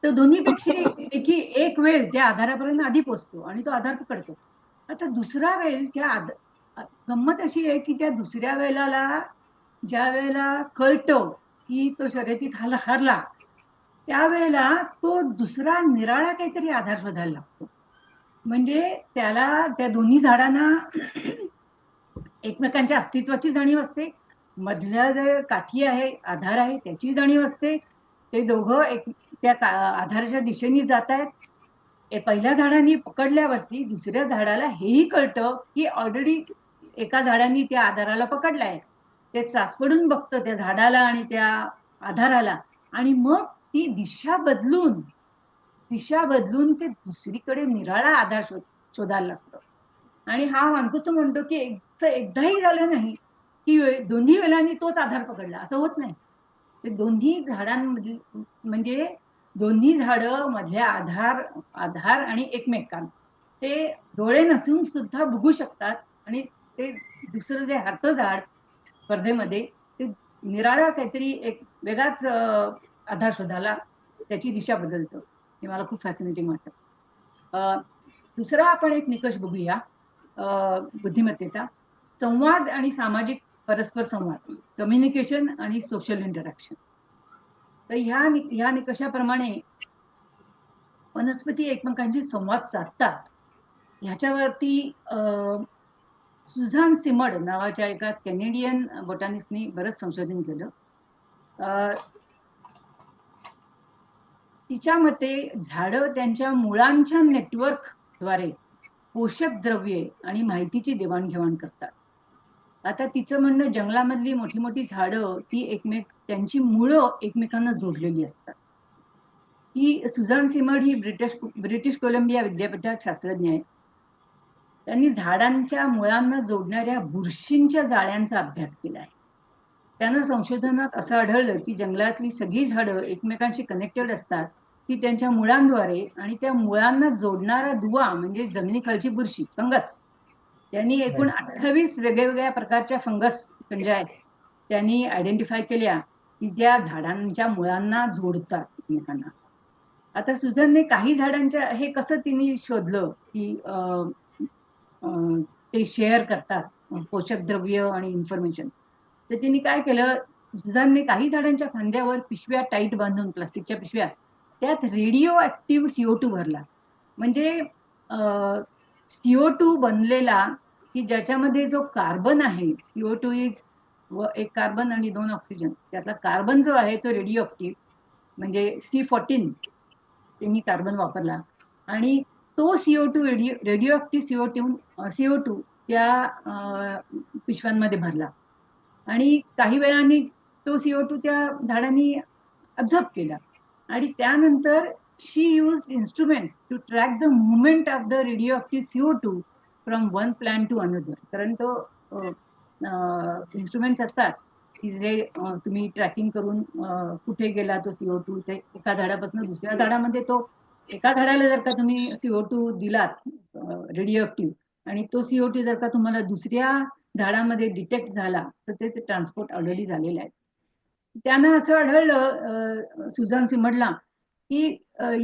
तर दोन्हीपैकी एक वेल त्या आधारापर्यंत आधी पोचतो आणि तो आधार पकडतो. आता दुसरा वेल गंमत अशी आहे की त्या दुसऱ्या वेलाला ज्या वेळेला कळतं की तो शर्यतीत हरला, त्यावेळेला तो दुसरा निराळा काहीतरी आधार शोधायला लागतो. म्हणजे त्याला त्या दोन्ही झाडांना एकमेकांच्या अस्तित्वाची जाणीव असते, मधल्या जे काठी आहे, आधार आहे, त्याची जाणीव असते. ते दोघं त्या आधाराच्या दिशेने जात आहेत. पहिल्या झाडाने पकडल्यावरती दुसऱ्या झाडाला हेही कळतं की ऑलरेडी एका झाडाने त्या आधाराला पकडलाय. ते चाचपडून बघतं त्या झाडाला आणि त्या आधाराला, आणि मग ती दिशा बदलून ते दुसरीकडे निराळा आधार शोधायला लागतं. आणि हा मानकुस म्हणतो की एकदाही झालं नाही की दोन्ही वेळांनी तोच आधार पकडला, असं होत नाही. ते दोन्ही झाडांमध्ये म्हणजे दोन्ही झाडं मधल्या आधार आणि एकमेकांना ते डोळे नसून सुद्धा बघू शकतात. आणि ते दुसरं जे हरतं झाड स्पर्धेमध्ये ते निराळा काहीतरी एक वेगळाच आधार शोधायला त्याची दिशा बदलतं. हे मला खूप फॅसिनेटिंग वाटतं. दुसरा आपण एक निकष बघूया बुद्धिमत्तेचा, संवाद आणि सामाजिक परस्पर संवाद, कम्युनिकेशन आणि सोशल इंटरॅक्शन. तर ह्या निकषाप्रमाणे वनस्पती एकमेकांशी संवाद साधतात. ह्याच्यावरती सुझान सिमड नावाच्या एका कॅनेडियन बॉटॅनिस्टनी बरंच संशोधन केलं. तिच्या मते झाडं त्यांच्या मुळांच्या नेटवर्कद्वारे पोषक द्रव्ये आणि माहितीची देवाणघेवाण करतात. आता तिचं म्हणणं, जंगलामधली मोठी मोठी झाडं ती त्यांची मुळं एकमेकांना जोडलेली असतात. ही सुझान सिमड ही ब्रिटिश कोलंबिया विद्यापीठात शास्त्रज्ञ आहे. त्यांनी झाडांच्या मुळांना जोडणाऱ्या बुरशींच्या जाळ्यांचा अभ्यास केला आहे. त्यांना संशोधनात असं आढळलं की जंगलातली सगळी झाडं एकमेकांशी कनेक्टेड असतात ती त्यांच्या मुळांद्वारे, आणि त्या मुळांना जोडणारा दुवा म्हणजे जमिनीखालची बुरशी, फंगस, त्यांनी एकूण 28 वेगवेगळ्या प्रकारच्या फंगस त्यांनी आयडेंटिफाय केल्या की त्या झाडांच्या मुळांना जोडतात एकमेकांना. आता सुझनने काही झाडांच्या हे कसं तिने शोधलं की ते शेअर करतात पोषक द्रव्य आणि इन्फॉर्मेशन. तर तिने काय केलं, सुझनने काही झाडांच्या फांद्यावर पिशव्या टाईट बांधून, प्लास्टिकच्या पिशव्या, त्यात रेडिओ ऍक्टिव्ह CO2 भरला. म्हणजे CO2 बनलेला की ज्याच्यामध्ये जो कार्बन आहे, CO2 इज एक कार्बन आणि 2 ऑक्सिजन, त्यातला कार्बन जो आहे तो रेडिओ ऍक्टिव्ह म्हणजे C14 त्यांनी कार्बन वापरला. आणि तो CO2 रेडिओ ऍक्टिव्ह CO2 त्या पिशव्यांमध्ये भरला. आणि काही वेळाने तो CO2 त्या झाडांनी अब्झॉर्ब केला. आणि त्यानंतर she use instruments to track the movement of the radioactive CO2 from one plant to another. कारण तो इन्स्ट्रुमेंट्स असतात की जे तुम्ही ट्रॅकिंग करून कुठे गेला तो CO2, ते एका झाडापासून दुसऱ्या झाडामध्ये, तो एका झाडाला जर का तुम्ही CO2 दिलात रेडिओ ऍक्टिव्ह आणि तो CO2 जर का तुम्हाला दुसऱ्या झाडामध्ये डिटेक्ट झाला तर ते ट्रान्सपोर्ट ऑलरेडी झालेलं आहे. त्यांना असं आढळलं सुझान सिमडला की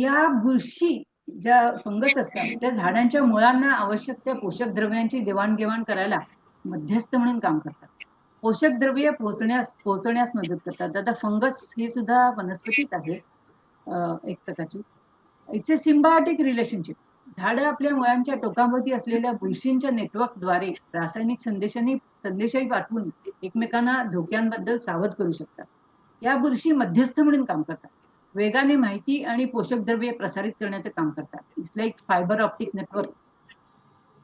या बुरशी ज्या फंगस असतात त्या झाडांच्या मुळांना आवश्यक त्या पोषक द्रव्यांची देवाणघेवाण करायला मध्यस्थ म्हणून काम करतात, पोषक द्रव्य पोहोचण्यास मदत करतात. आता फंगस हे सुद्धा वनस्पतीच आहे एक प्रकारची. It's a symbiotic relationship. झाडं आपल्या मुळांच्या टोकाभोवती असलेल्या बुरशींच्या नेटवर्कद्वारे रासायनिक संदेशही पाठवून एकमेकांना धोक्यांबद्दल सावध करू शकतात. या बुरशी मध्यस्थ म्हणून काम करतात, वेगाने माहिती आणि पोषक द्रव्ये प्रसारित करण्याचे काम करतात. It's like fibre optic network,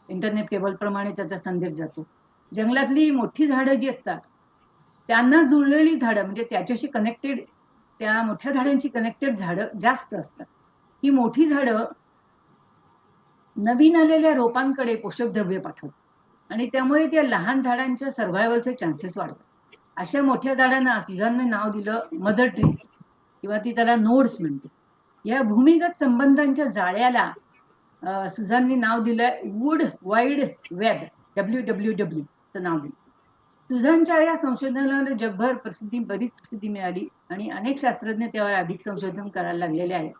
internet cable प्रमाणे त्याचा संदेश जातो. जंगलातली मोठी झाडं जी असतात त्यांना जुळलेली झाडं म्हणजे त्याच्याशी कनेक्टेड, त्या मोठ्या झाडांची कनेक्टेड झाडं जास्त असतात. ही मोठी झाडं नवीन आलेल्या रोपांकडे पोषक द्रव्य पाठवतात आणि त्यामुळे त्या लहान झाडांच्या सर्व्हायव्हलचे चान्सेस वाढतात. अशा मोठ्या झाडांना सुझानने नाव दिलं मदर ट्री किंवा ती त्याला नोड्स म्हणते. या भूमिगत संबंधांच्या जाळ्याला सुझानने नाव दिलं वुड वाईड वेब, WWW चं नाव दिलं. सुझानच्या या संशोधनाला जगभर बरीच प्रसिद्धी मिळाली आणि अनेक शास्त्रज्ञ त्यावर अधिक संशोधन करायला लागलेले आहेत.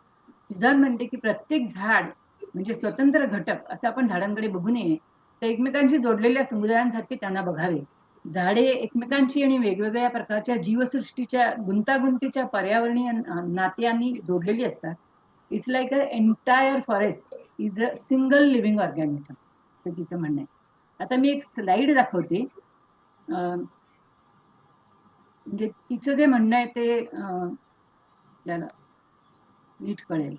सुझान म्हणते की प्रत्येक झाड म्हणजे स्वतंत्र घटक, आता आपण झाडांकडे बघू नये तर एकमेकांशी जोडलेल्या समुदायांसारखे त्यांना बघावे. झाडे एकमेकांची आणि वेगवेगळ्या प्रकारच्या जीवसृष्टीच्या गुंतागुंतीच्या पर्यावरणीय नात्यांनी जोडलेली असतात. It's like a entire forest is a single living organism, ते तिचं म्हणणं आहे. आता मी एक स्लाइड दाखवते, म्हणजे तिचं जे म्हणणं आहे ते आपल्याला नीट कळेल.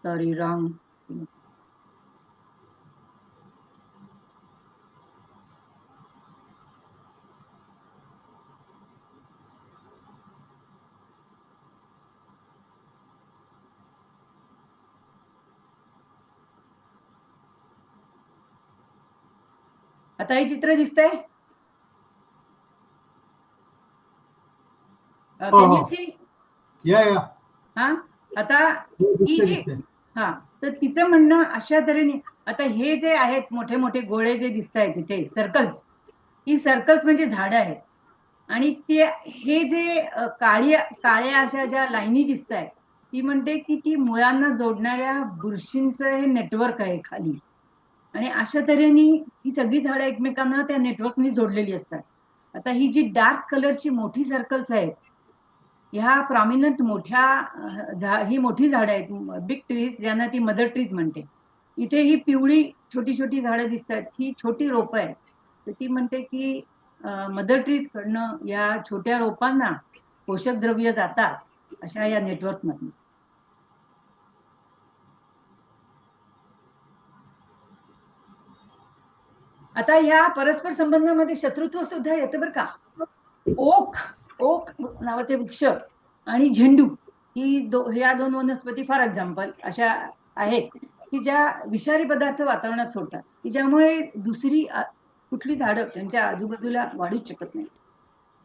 Sorry wrong. आता हे चित्र दिसतंय. हा, आता ही जी हा, तर तिचं म्हणणं अशा तऱ्हेने, आता हे जे आहेत मोठे मोठे गोळे जे दिसत आहेत तिथे सर्कल्स, ही सर्कल्स म्हणजे झाडं आहेत. आणि ते हे जे काळ्या अशा ज्या लाईनी दिसत आहेत, ती म्हणते की ती मुळांना जोडणाऱ्या बुरशींचं हे नेटवर्क आहे खाली. आणि अशा तऱ्हेने ही सगळी झाडं एकमेकांना त्या नेटवर्कनी जोडलेली असतात. आता ही जी डार्क कलरची मोठी सर्कल्स आहेत, ह्या प्रॉमिनंट ही मोठी झाडं आहेत, बिग ट्रीज, ज्यांना ती मदर ट्रीज म्हणते. इथे ही पिवळी छोटी छोटी झाडं दिसतात, ही छोटी रोपं आहेत. तर ती म्हणते की मदर ट्रीज कडनं या छोट्या रोपांना पोषक द्रव्य जातात अशा या नेटवर्क मधून. आता या परस्पर संबंधामध्ये शत्रुत्व सुद्धा येतं बरं का. ओक नावाचे वृक्ष आणि झेंडू ह्या दोन वनस्पती फॉर एक्झाम्पल अशा आहेत की ज्या विषारी पदार्थ वातावरणात सोडतात, की ज्यामुळे दुसरी कुठली झाडं त्यांच्या आजूबाजूला वाढूच शकत नाही.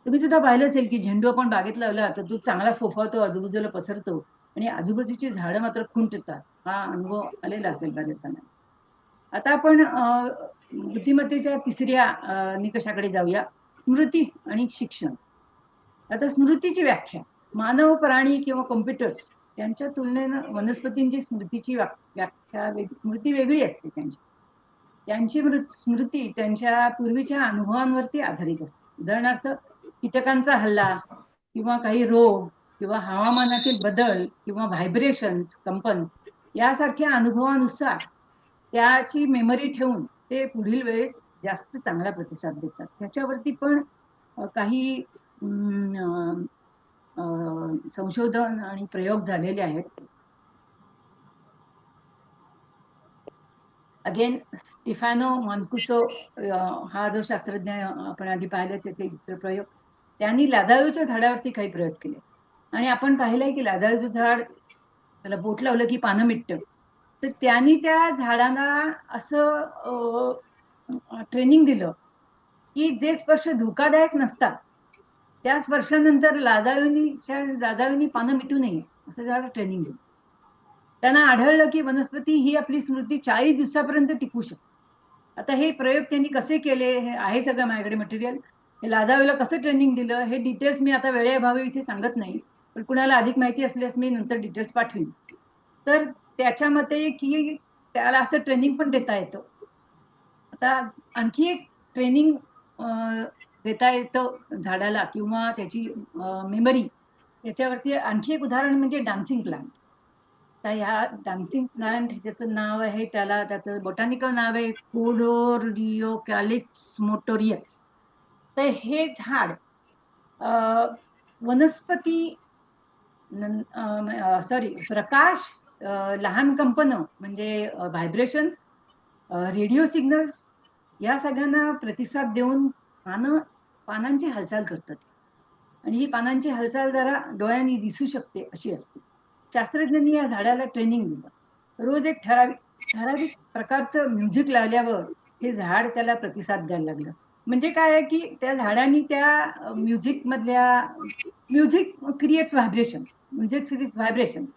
तुम्ही सुद्धा पाहिलं असेल की झेंडू आपण बागेत लावला तर तो चांगला फोफावतो, आजूबाजूला पसरतो आणि आजूबाजूची झाडं मात्र खुंटतात. हा अनुभव आलेला असेल बऱ्याच जणांना. आता आपण बुद्धिमत्तेच्या तिसऱ्या निकषाकडे जाऊया, स्मृती आणि शिक्षण. आता स्मृतीची व्याख्या, मानव, प्राणी किंवा कॉम्प्युटर्स यांच्या तुलनेनं वनस्पतींची स्मृतीची व्याख्या स्मृती वेगळी असते. त्यांची स्मृती त्यांच्या पूर्वीच्या अनुभवांवरती आधारित असते. उदाहरणार्थ कीटकांचा हल्ला किंवा काही रोग किंवा हवामानातील बदल किंवा व्हायब्रेशन्स, कंपन यासारख्या अनुभवानुसार त्याची मेमरी ठेवून ते पुढील वेळेस जास्त चांगला प्रतिसाद देतात. त्याच्यावरती पण काही संशोधन आणि प्रयोग झालेले आहेत. अगेन स्टिफॅनो मान्कुसो हा जो शास्त्रज्ञ आपण आधी पाहिला त्याचे प्रयोग, त्यांनी लाजाळूच्या झाडावरती काही प्रयोग केले आणि आपण पाहिलंय की लाजाळूचं झाड, त्याला बोट लावलं की पानं मिटतं. तर त्यांनी त्या झाडांना असं ट्रेनिंग दिलं की जे स्पर्श धोकादायक नसतात त्या स्पर्शानंतर लाजाळूनी पानं मिटू नये असं त्याला ट्रेनिंग दिलं. त्यांना आढळलं की वनस्पती ही आपली स्मृती 40 दिवसापर्यंत टिकू शकते. आता हे प्रयोग त्यांनी कसे केले, हे आहे सगळं माझ्याकडे मटेरियल. हे लाजाळूला कसं ट्रेनिंग दिलं हे डिटेल्स मी आता वेळेअभावी इथे सांगत नाही, पण कुणाला अधिक माहिती असल्यास मी नंतर डिटेल्स पाठवीन. तर त्याच्या मते की त्याला असं ट्रेनिंग पण देता येतं. आता आणखी एक ट्रेनिंग देता येतं झाडाला किंवा त्याची मेमरी, याच्यावरती आणखी एक उदाहरण म्हणजे डान्सिंग प्लांट. तर ह्या डान्सिंग प्लांट त्याचं नाव आहे, त्याचं बोटॅनिकल नाव आहे कोडोरिओकॅलिप्स मोटोरियस. तर हे झाड वनस्पती प्रकाश, लहान कंपनं म्हणजे व्हायब्रेशन्स, रेडिओ सिग्नल्स या सगळ्यांना प्रतिसाद देऊन पानांची हालचाल करतात. आणि ही पानांची हालचाल जरा डोळ्यांनी दिसू शकते अशी असते. शास्त्रज्ञांनी या झाडाला ट्रेनिंग दिलं. रोज एक ठराविक प्रकारचं म्युझिक लावल्यावर हे झाड त्याला प्रतिसाद द्यायला लागलं. म्हणजे काय आहे की त्या झाडांनी त्या music creates vibrations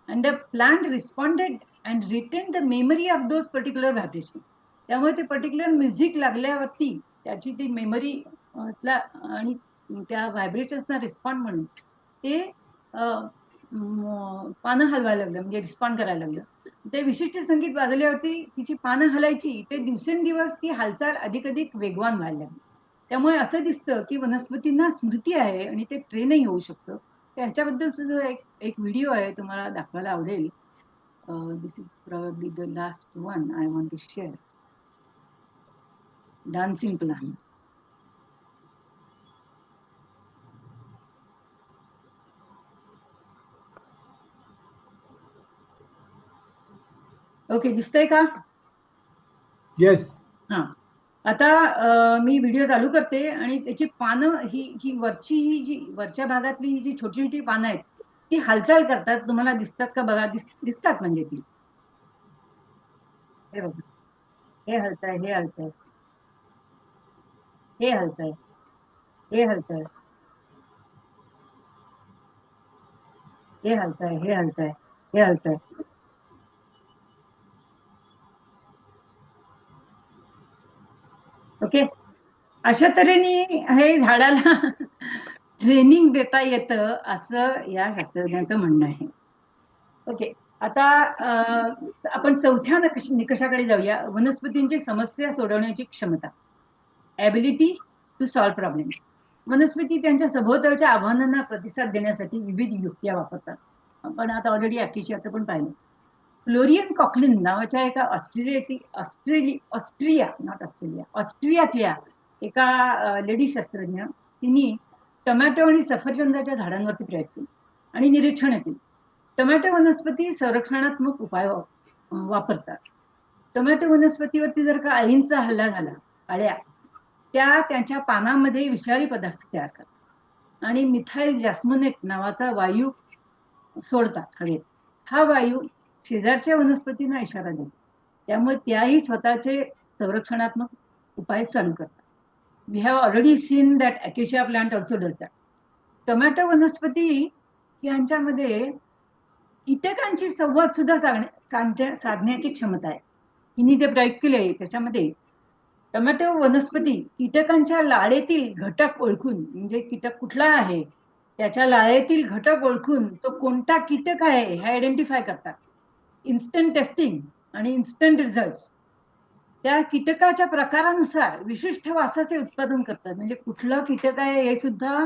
and the plant responded and retained the memory of those particular vibrations. त्यामुळे ते पर्टिक्युलर म्युझिक लागल्यावरती त्याची ती मेमरी आणि त्या व्हायब्रेशन्सना रिस्पॉन्ड म्हणून ते पानं हलवायला लागलं, म्हणजे रिस्पॉन्ड करायला लागलं. ते विशिष्ट संगीत वाजल्यावरती तिची पानं हलायची, ते दिवसेंदिवस ती हालचाल अधिक वेगवान व्हायला लागली. त्यामुळे असं दिसतं की वनस्पतींना स्मृती आहे आणि ते ट्रेनही होऊ शकतं. त्याच्याबद्दल सुद्धा एक व्हिडिओ आहे, तुम्हाला दाखवायला आवडेल. This is probably the last one I want to share. Dancing plant. Okay, दिसतंय का? येस. हा, आता मी व्हिडिओ चालू करते आणि त्याची पानं ही वरच्या भागातली ही जी छोटी छोटी पानं आहेत ती हालचाल करतात. तुम्हाला दिसतात का बघा? दिसतात म्हणजे ती. हे बघा, हे हलतंय, हे हलतंय, हे हलतंय, हे हलतंय, हे हलतंय, हे हलतंय, हे हलतंय. ओके, अशा तऱ्हेने हे झाडाला ट्रेनिंग देता येतं असं या शास्त्रज्ञांचं म्हणणं आहे. ओके, आता आपण चौथ्या निकषाकडे जाऊया. वनस्पतींची समस्या सोडवण्याची क्षमता, ॲबिलिटी टू सॉल्व्ह प्रॉब्लेम्स. वनस्पती त्यांच्या सभोवतालच्या आव्हानांना प्रतिसाद देण्यासाठी विविध युक्त्या वापरतात. आपण आता ऑलरेडी अॅकेशियाचं पण पाहिलं. फ्लोरियन कॉकलिन नावाच्या एका ऑस्ट्रियातल्या एका लेडी शास्त्रज्ञ, तिने टोमॅटो आणि सफरचंदाच्या झाडांवरती प्रयोग केले आणि निरीक्षण केले. टोमॅटो वनस्पती संरक्षणात्मक उपाय वापरतात. टोमॅटो वनस्पतीवरती जर का अळींचा हल्ला झाला, अळ्या त्या त्यांच्या पानामध्ये विषारी पदार्थ तयार करतात आणि मिथाइल जॅस्मोनेट नावाचा वायू सोडतात हवेत. हा वायू शेजारच्या वनस्पतींना इशारा देतो, त्यामुळे त्याही स्वतःचे संरक्षणात्मक उपाय चालू करतात. We have already seen that acacia plant also does that. Tomato वनस्पती यांच्यामध्ये कीटकांशी संवाद सुद्धा साधण्याची क्षमता आहे. हिने जे प्रयोग केले त्याच्यामध्ये टोमॅटो वनस्पती कीटकांच्या लाळेतील घटक ओळखून, म्हणजे कीटक कुठला आहे त्याच्या लाळेतील घटक ओळखून तो कोणता कीटक आहे हे आयडेंटिफाय करतात. इन्स्टंट टेस्टिंग आणि इन्स्टंट रिझल्ट. त्या कीटकाच्या प्रकारानुसार विशिष्ट वासाचे उत्पादन करतात. म्हणजे कुठलं कीटक आहे हे सुद्धा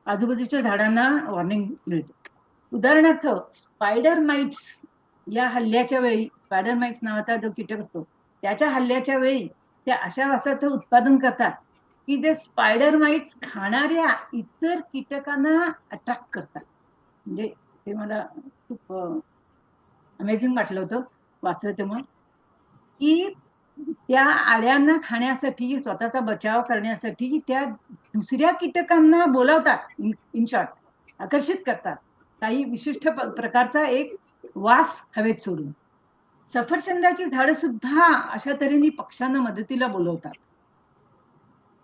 आजूबाजूच्या झाडांना वॉर्निंग मिळते. उदाहरणार्थ स्पायडर माइट्स या हल्ल्याच्या वेळी, स्पायडर माइट्स नावाचा जो कीटक असतो त्याच्या हल्ल्याच्या वेळी त्या अशा वासाचं उत्पादन करतात की जे स्पायडर माइट्स खाणाऱ्या इतर कीटकांना अट्रॅक्ट करतात. म्हणजे ते मला खूप अमेझिंग वाटलं होतं वाचलं तेव्हा, की त्या आळ्यांना खाण्यासाठी, स्वतःचा बचाव करण्यासाठी त्या दुसऱ्या कीटकांना बोलावतात, इन शॉर्ट आकर्षित करतात काही विशिष्ट प्रकारचा एक वास हवेत सोडून. सफरचंदाची झाडं सुद्धा अशा तऱ्हेने पक्ष्यांना मदतीला बोलवतात.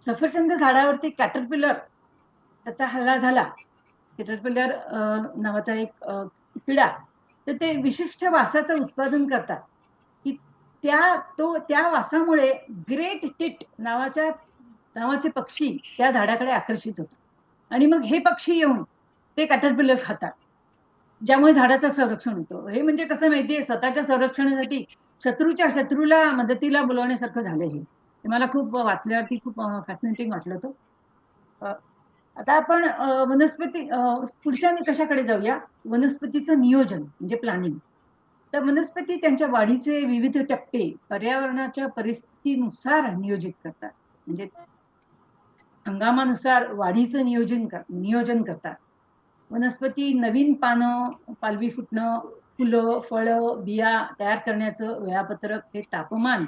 सफरचंद झाडावरती कॅटरपिलर त्याचा हल्ला झाला, कॅटरपिलर नावाचा एक किडा, तर ते विशिष्ट वासाचं उत्पादन करतात की त्या वासामुळे ग्रेट टिट नावाचे पक्षी त्या झाडाकडे आकर्षित होतात आणि मग हे पक्षी येऊन ते कॅटरपिलर खातात, ज्यामुळे झाडाचं संरक्षण होतं. हे म्हणजे कसं माहितीये, स्वतःच्या संरक्षणासाठी शत्रूला मदतीला बोलवण्यासारखं झालं. हे मला खूप वाचल्यावरती खूप फॅसिनेटिंग वाटलं होतं. आता आपण वनस्पती पुढच्या निकषाकडे जाऊया. वनस्पतीचं नियोजन म्हणजे प्लॅनिंग. तर वनस्पती त्यांच्या वाढीचे विविध टप्पे पर्यावरणाच्या परिस्थितीनुसार नियोजित करतात. म्हणजे हंगामानुसार वाढीचं नियोजन करतात. वनस्पती नवीन पानं, पालवी फुटणं, फुलं, फळं, बिया तयार करण्याचं वेळापत्रक हे तापमान,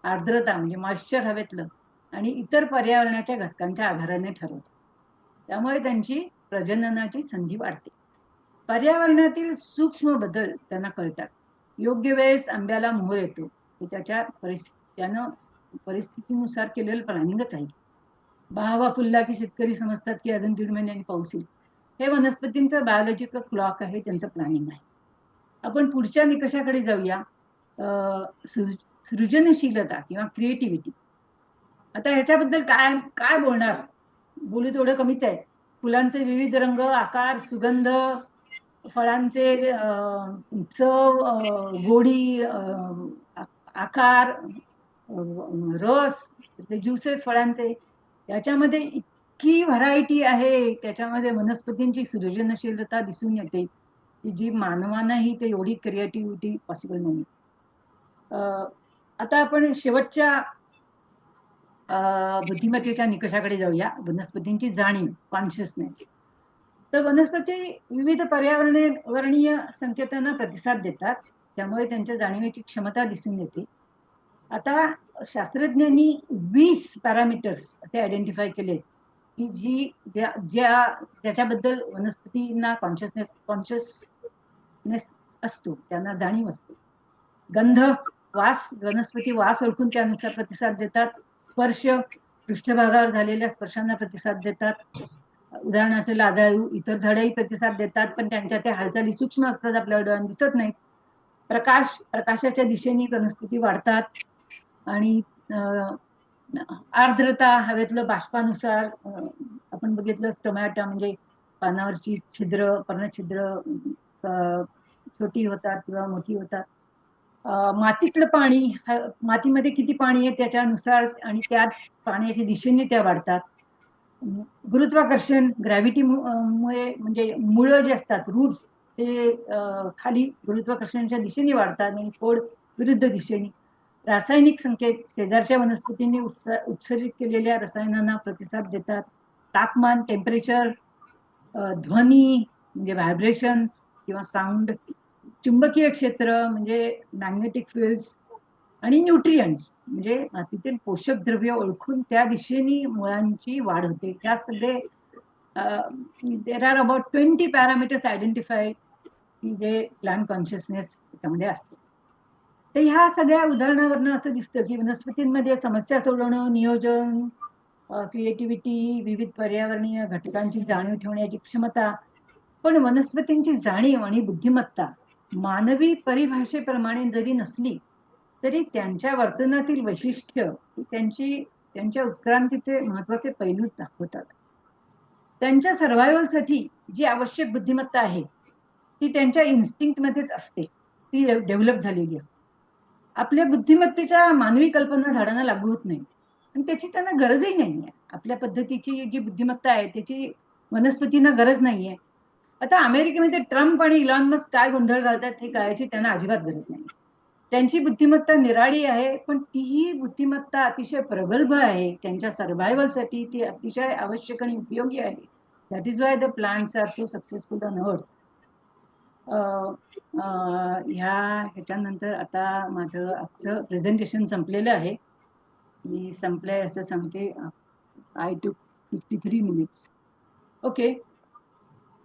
आर्द्रता म्हणजे मॉइश्चर हवेतलं आणि इतर पर्यावरणाच्या घटकांच्या आधाराने ठरवतात. त्यामुळे त्यांची प्रजननाची संधी वाढते. पर्यावरणातील सूक्ष्म बदल त्यांना कळतात. योग्य वेळेस आंब्याला मोहर येतो हे त्यानं परिस्थितीनुसार केलेलं प्लॅनिंगच आहे. बहावा फुलला की शेतकरी समजतात की अजून 1.5 महिन्यांनी पाऊस येईल. हे वनस्पतींचं बायोलॉजिकल क्लॉक आहे, त्यांचं प्लॅनिंग आहे. आपण पुढच्या निकषाकडे जाऊया. सृजनशीलता किंवा क्रिएटिव्हिटी. आता ह्याच्याबद्दल काय बोलणार बोलू तेवढं कमीच आहे. फुलांचे विविध रंग, आकार, सुगंध, फळांचे चव, गोडी, आकार, रस, ते ज्युसेस फळांचे, याच्यामध्ये इतकी व्हरायटी आहे. त्याच्यामध्ये वनस्पतींची सृजनशीलता दिसून येते की जी मानवांनाही ते एवढी क्रिएटिव्हिटी पॉसिबल नाही. आता आपण शेवटच्या बुद्धिमत्तेच्या निकषाकडे जाऊया, वनस्पतींची जाणीव, कॉन्शियसनेस. तर वनस्पती विविध पर्यावरणीय संकेतांना प्रतिसाद देतात, त्यामुळे त्यांच्या जाणीवेची क्षमता दिसून येते. आता शास्त्रज्ञांनी 20 पॅरामीटर्स असे आयडेंटिफाय केले की ज्याच्याबद्दल वनस्पतींना कॉन्शियसनेस असतो, त्यांना जाणीव असते. गंध, वास, वनस्पती वास ओळखून त्यानुसार प्रतिसाद देतात. स्पर्श, पृष्ठभागावर झालेल्या स्पर्शांना प्रतिसाद देतात. उदाहरणार्थ लाजाळू इतर झाडंही प्रतिसाद देतात, पण त्यांच्या त्या हालचाली सूक्ष्म असतात, आपल्या डोळ्यांना दिसत नाहीत. प्रकाशाच्या दिशेने वनस्पती वाढतात. आणि आर्द्रता, हवेतलं बाष्पानुसार आपण बघितलं टोमॅटो म्हणजे पानावरची छिद्र, पर्णछिद्र छोटी होतात किंवा मोठी होतात. मातीतलं पाणी, मातीमध्ये किती पाणी आहे त्याच्यानुसार आणि त्यात पाण्याच्या दिशेने त्या वाढतात. गुरुत्वाकर्षण, ग्रॅव्हिटी मुळे म्हणजे मुळं जे असतात, रूट्स, ते खाली गुरुत्वाकर्षणाच्या दिशेने वाढतात आणि खोड विरुद्ध दिशेने. रासायनिक संकेत, शेजारच्या वनस्पतींनी उत्सर्जित केलेल्या रसायनांना प्रतिसाद देतात. तापमान, टेम्परेचर, ध्वनी म्हणजे व्हायब्रेशन्स किंवा साऊंड, चुंबकीय क्षेत्र म्हणजे मॅग्नेटिक फील्ड्स, आणि न्यूट्रियंट्स म्हणजे मातीतील पोषक द्रव्य ओळखून त्या दिशेने मुळांची वाढ होते. त्या सगळे there are about 20 parameters identified की जे प्लांट कॉन्शियसनेस त्याच्यामध्ये असते. तर ह्या सगळ्या उदाहरणावरनं असं दिसतं की वनस्पतींमध्ये समस्या सोडवणं, नियोजन, क्रिएटिव्हिटी, विविध पर्यावरणीय घटकांची जाणीव ठेवण्याची क्षमता, पण वनस्पतींची जाणीव आणि बुद्धिमत्ता मानवी परिभाषेप्रमाणे जरी नसली तरी त्यांच्या वर्तनातील वैशिष्ट्य त्यांच्या उत्क्रांतीचे महत्वाचे पैलू दाखवतात. त्यांच्या सर्व्हायव्हलसाठी जी आवश्यक बुद्धिमत्ता आहे ती त्यांच्या इन्स्टिंक्टमध्येच असते, ती डेव्हलप झालेली असते. आपल्या बुद्धिमत्तेच्या मानवी कल्पना झाडांना लागू होत नाही आणि त्याची त्यांना गरजही नाहीये. आपल्या पद्धतीची जी बुद्धिमत्ता आहे त्याची वनस्पतींना गरज नाहीये. आता अमेरिकेमध्ये ट्रम्प आणि इलॉन मस्क काय गोंधळ घालतात हे कळायची त्यांना अजिबात गरज नाही. त्यांची बुद्धिमत्ता निराळी आहे, पण तीही बुद्धिमत्ता अतिशय प्रगल्भ आहे. त्यांच्या सर्व्हायव्हलसाठी ती अतिशय आवश्यक आणि उपयोगी आहे. That is why the plants are so successful on earth. ह्याच्यानंतर आता माझं आजचं प्रेझेंटेशन संपलेलं आहे. मी संपलंय असं सांगते. आय टूक 53 मिनिट्स. ओके.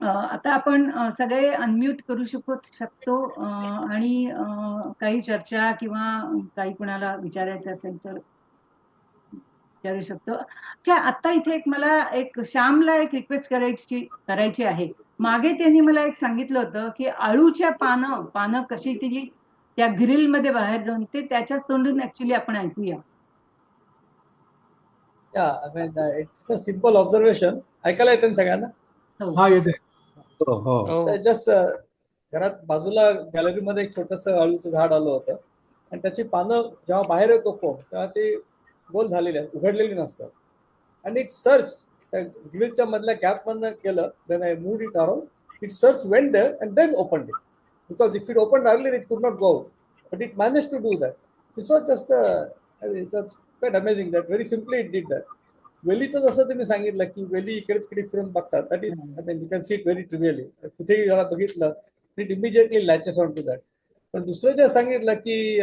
आता आपण सगळे अनम्यूट करू शकतो आणि काही चर्चा किंवा काही कुणाला विचारायचं असेल तर विचारू शकतो. अच्छा, आता इथे मला श्यामला एक रिक्वेस्ट करायची आहे. मागे त्यांनी मला एक सांगितलं होतं की आळूच्या पानं कशी ती त्या ग्रिल मध्ये बाहेर जाऊन ते त्याच्या तोंडून ऍक्च्युली आपण ऐकूया. It's a simple observation. ऐकायला येते सगळ्यांना? हा, येते. जस्ट घरात बाजूला गॅलरीमध्ये एक छोटस आळूचं झाड आलं होतं आणि त्याची पानं जेव्हा बाहेर येतो कोंब तेव्हा ती गोल झालेली आहेत, उघडलेली नसतात. आणि इट सर्च ग्रिलच्या मधल्या गॅप मधनं केलं. Then I moved it around. It search went there and then opened it, because if it opened earlier it could not go out, but it manage to do that. This was just it was quite amazing that very simply it did that. वेलीचं जसं तुम्ही सांगितलं की वेली इकडे तिकडे फिरून बघतात, that is I mean you can see it very trivially. कुठेही जरा बघितलं it immediately latches on to that. पण दुसरं जे सांगितलं की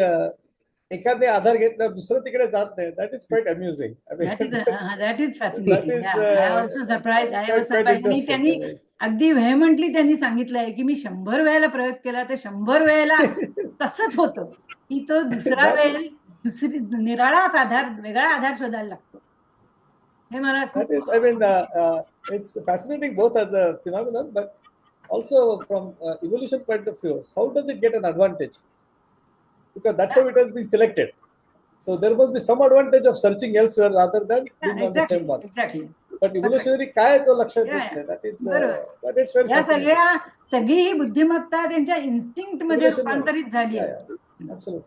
एखादे आधार घेतल्यावर दुसरं तिकडे जात नाही, that is quite amusing. That is fascinating. I also surprise. आणि त्यांनी अगदी व्हेहेमेंटली त्यांनी सांगितलंय की मी 100 वेळेला प्रयोग केला तर 100 वेळेला तसंच होतं की तो दुसरा वेळ निराळाच आधार, वेगळा आधार शोधायला लागतो. हे मला That is, I mean, it's fascinating both as a phenomenon, but also from evolution point of view. How does it get an advantage? Because that's how it has been selected. So there must be some advantage of searching elsewhere rather than being on the same one. Exactly. But evolutionary काय तो लक्षात Yeah, येत नाही. That is बरोबर. But it's very या fascinating. सगळी ही बुद्धिमत्ता त्यांच्या इन्स्टिंक्ट मध्ये रूपांतरित झाली आहे. Absolutely.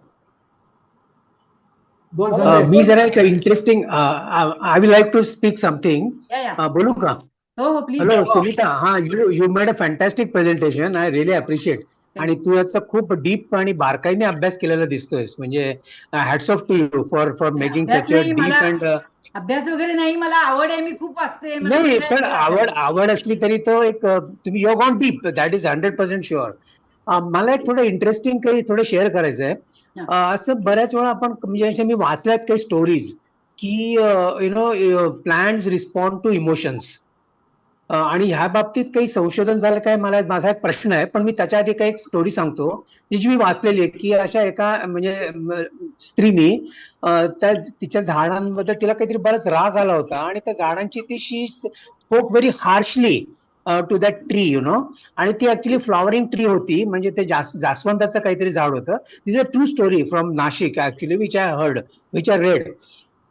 बोल मला संजय. मी जरा एक interesting I will like to speak something. या बोलू का? हो प्लीज. हॅलो सुनीता, हा you made a fantastic presentation. I really appreciate. आणि तू याचा खूप डीप आणि बारकाईने अभ्यास केलेला दिसतोयस. म्हणजे hats off to you for making अभ्यास सच अ नाही, डीप मला अँड अभ्यास वगैरे नाही, मला आवड आहे, मी खूप वाचते. मला नाही, सगळ्या पण आवड असली तरी तो एक तुम्ही you gone deep, that is 100% sure. मला एक थोडं इंटरेस्टिंग काही थोडं शेअर करायचं आहे. असं बऱ्याच वेळा आपण म्हणजे अशा मी वाचल्यात काही स्टोरीज की you know plants respond to emotions. आणि ह्या बाबतीत काही संशोधन झालं काय, माझा एक प्रश्न आहे. पण मी त्याच्या आधी काही एक स्टोरी सांगतो जी मी वाचलेली आहे की अशा एका म्हणजे स्त्रीनी तिच्या झाडांबद्दल तिला काहीतरी बराच राग आला होता आणि त्या झाडांची ती she spoke very harshly to that tree you know. आणि ती ऍक्च्युली फ्लॉवरिंग ट्री होती, म्हणजे ते जास्वंदाचं काहीतरी झाड होतं. This a true story from Nashik actually which I read.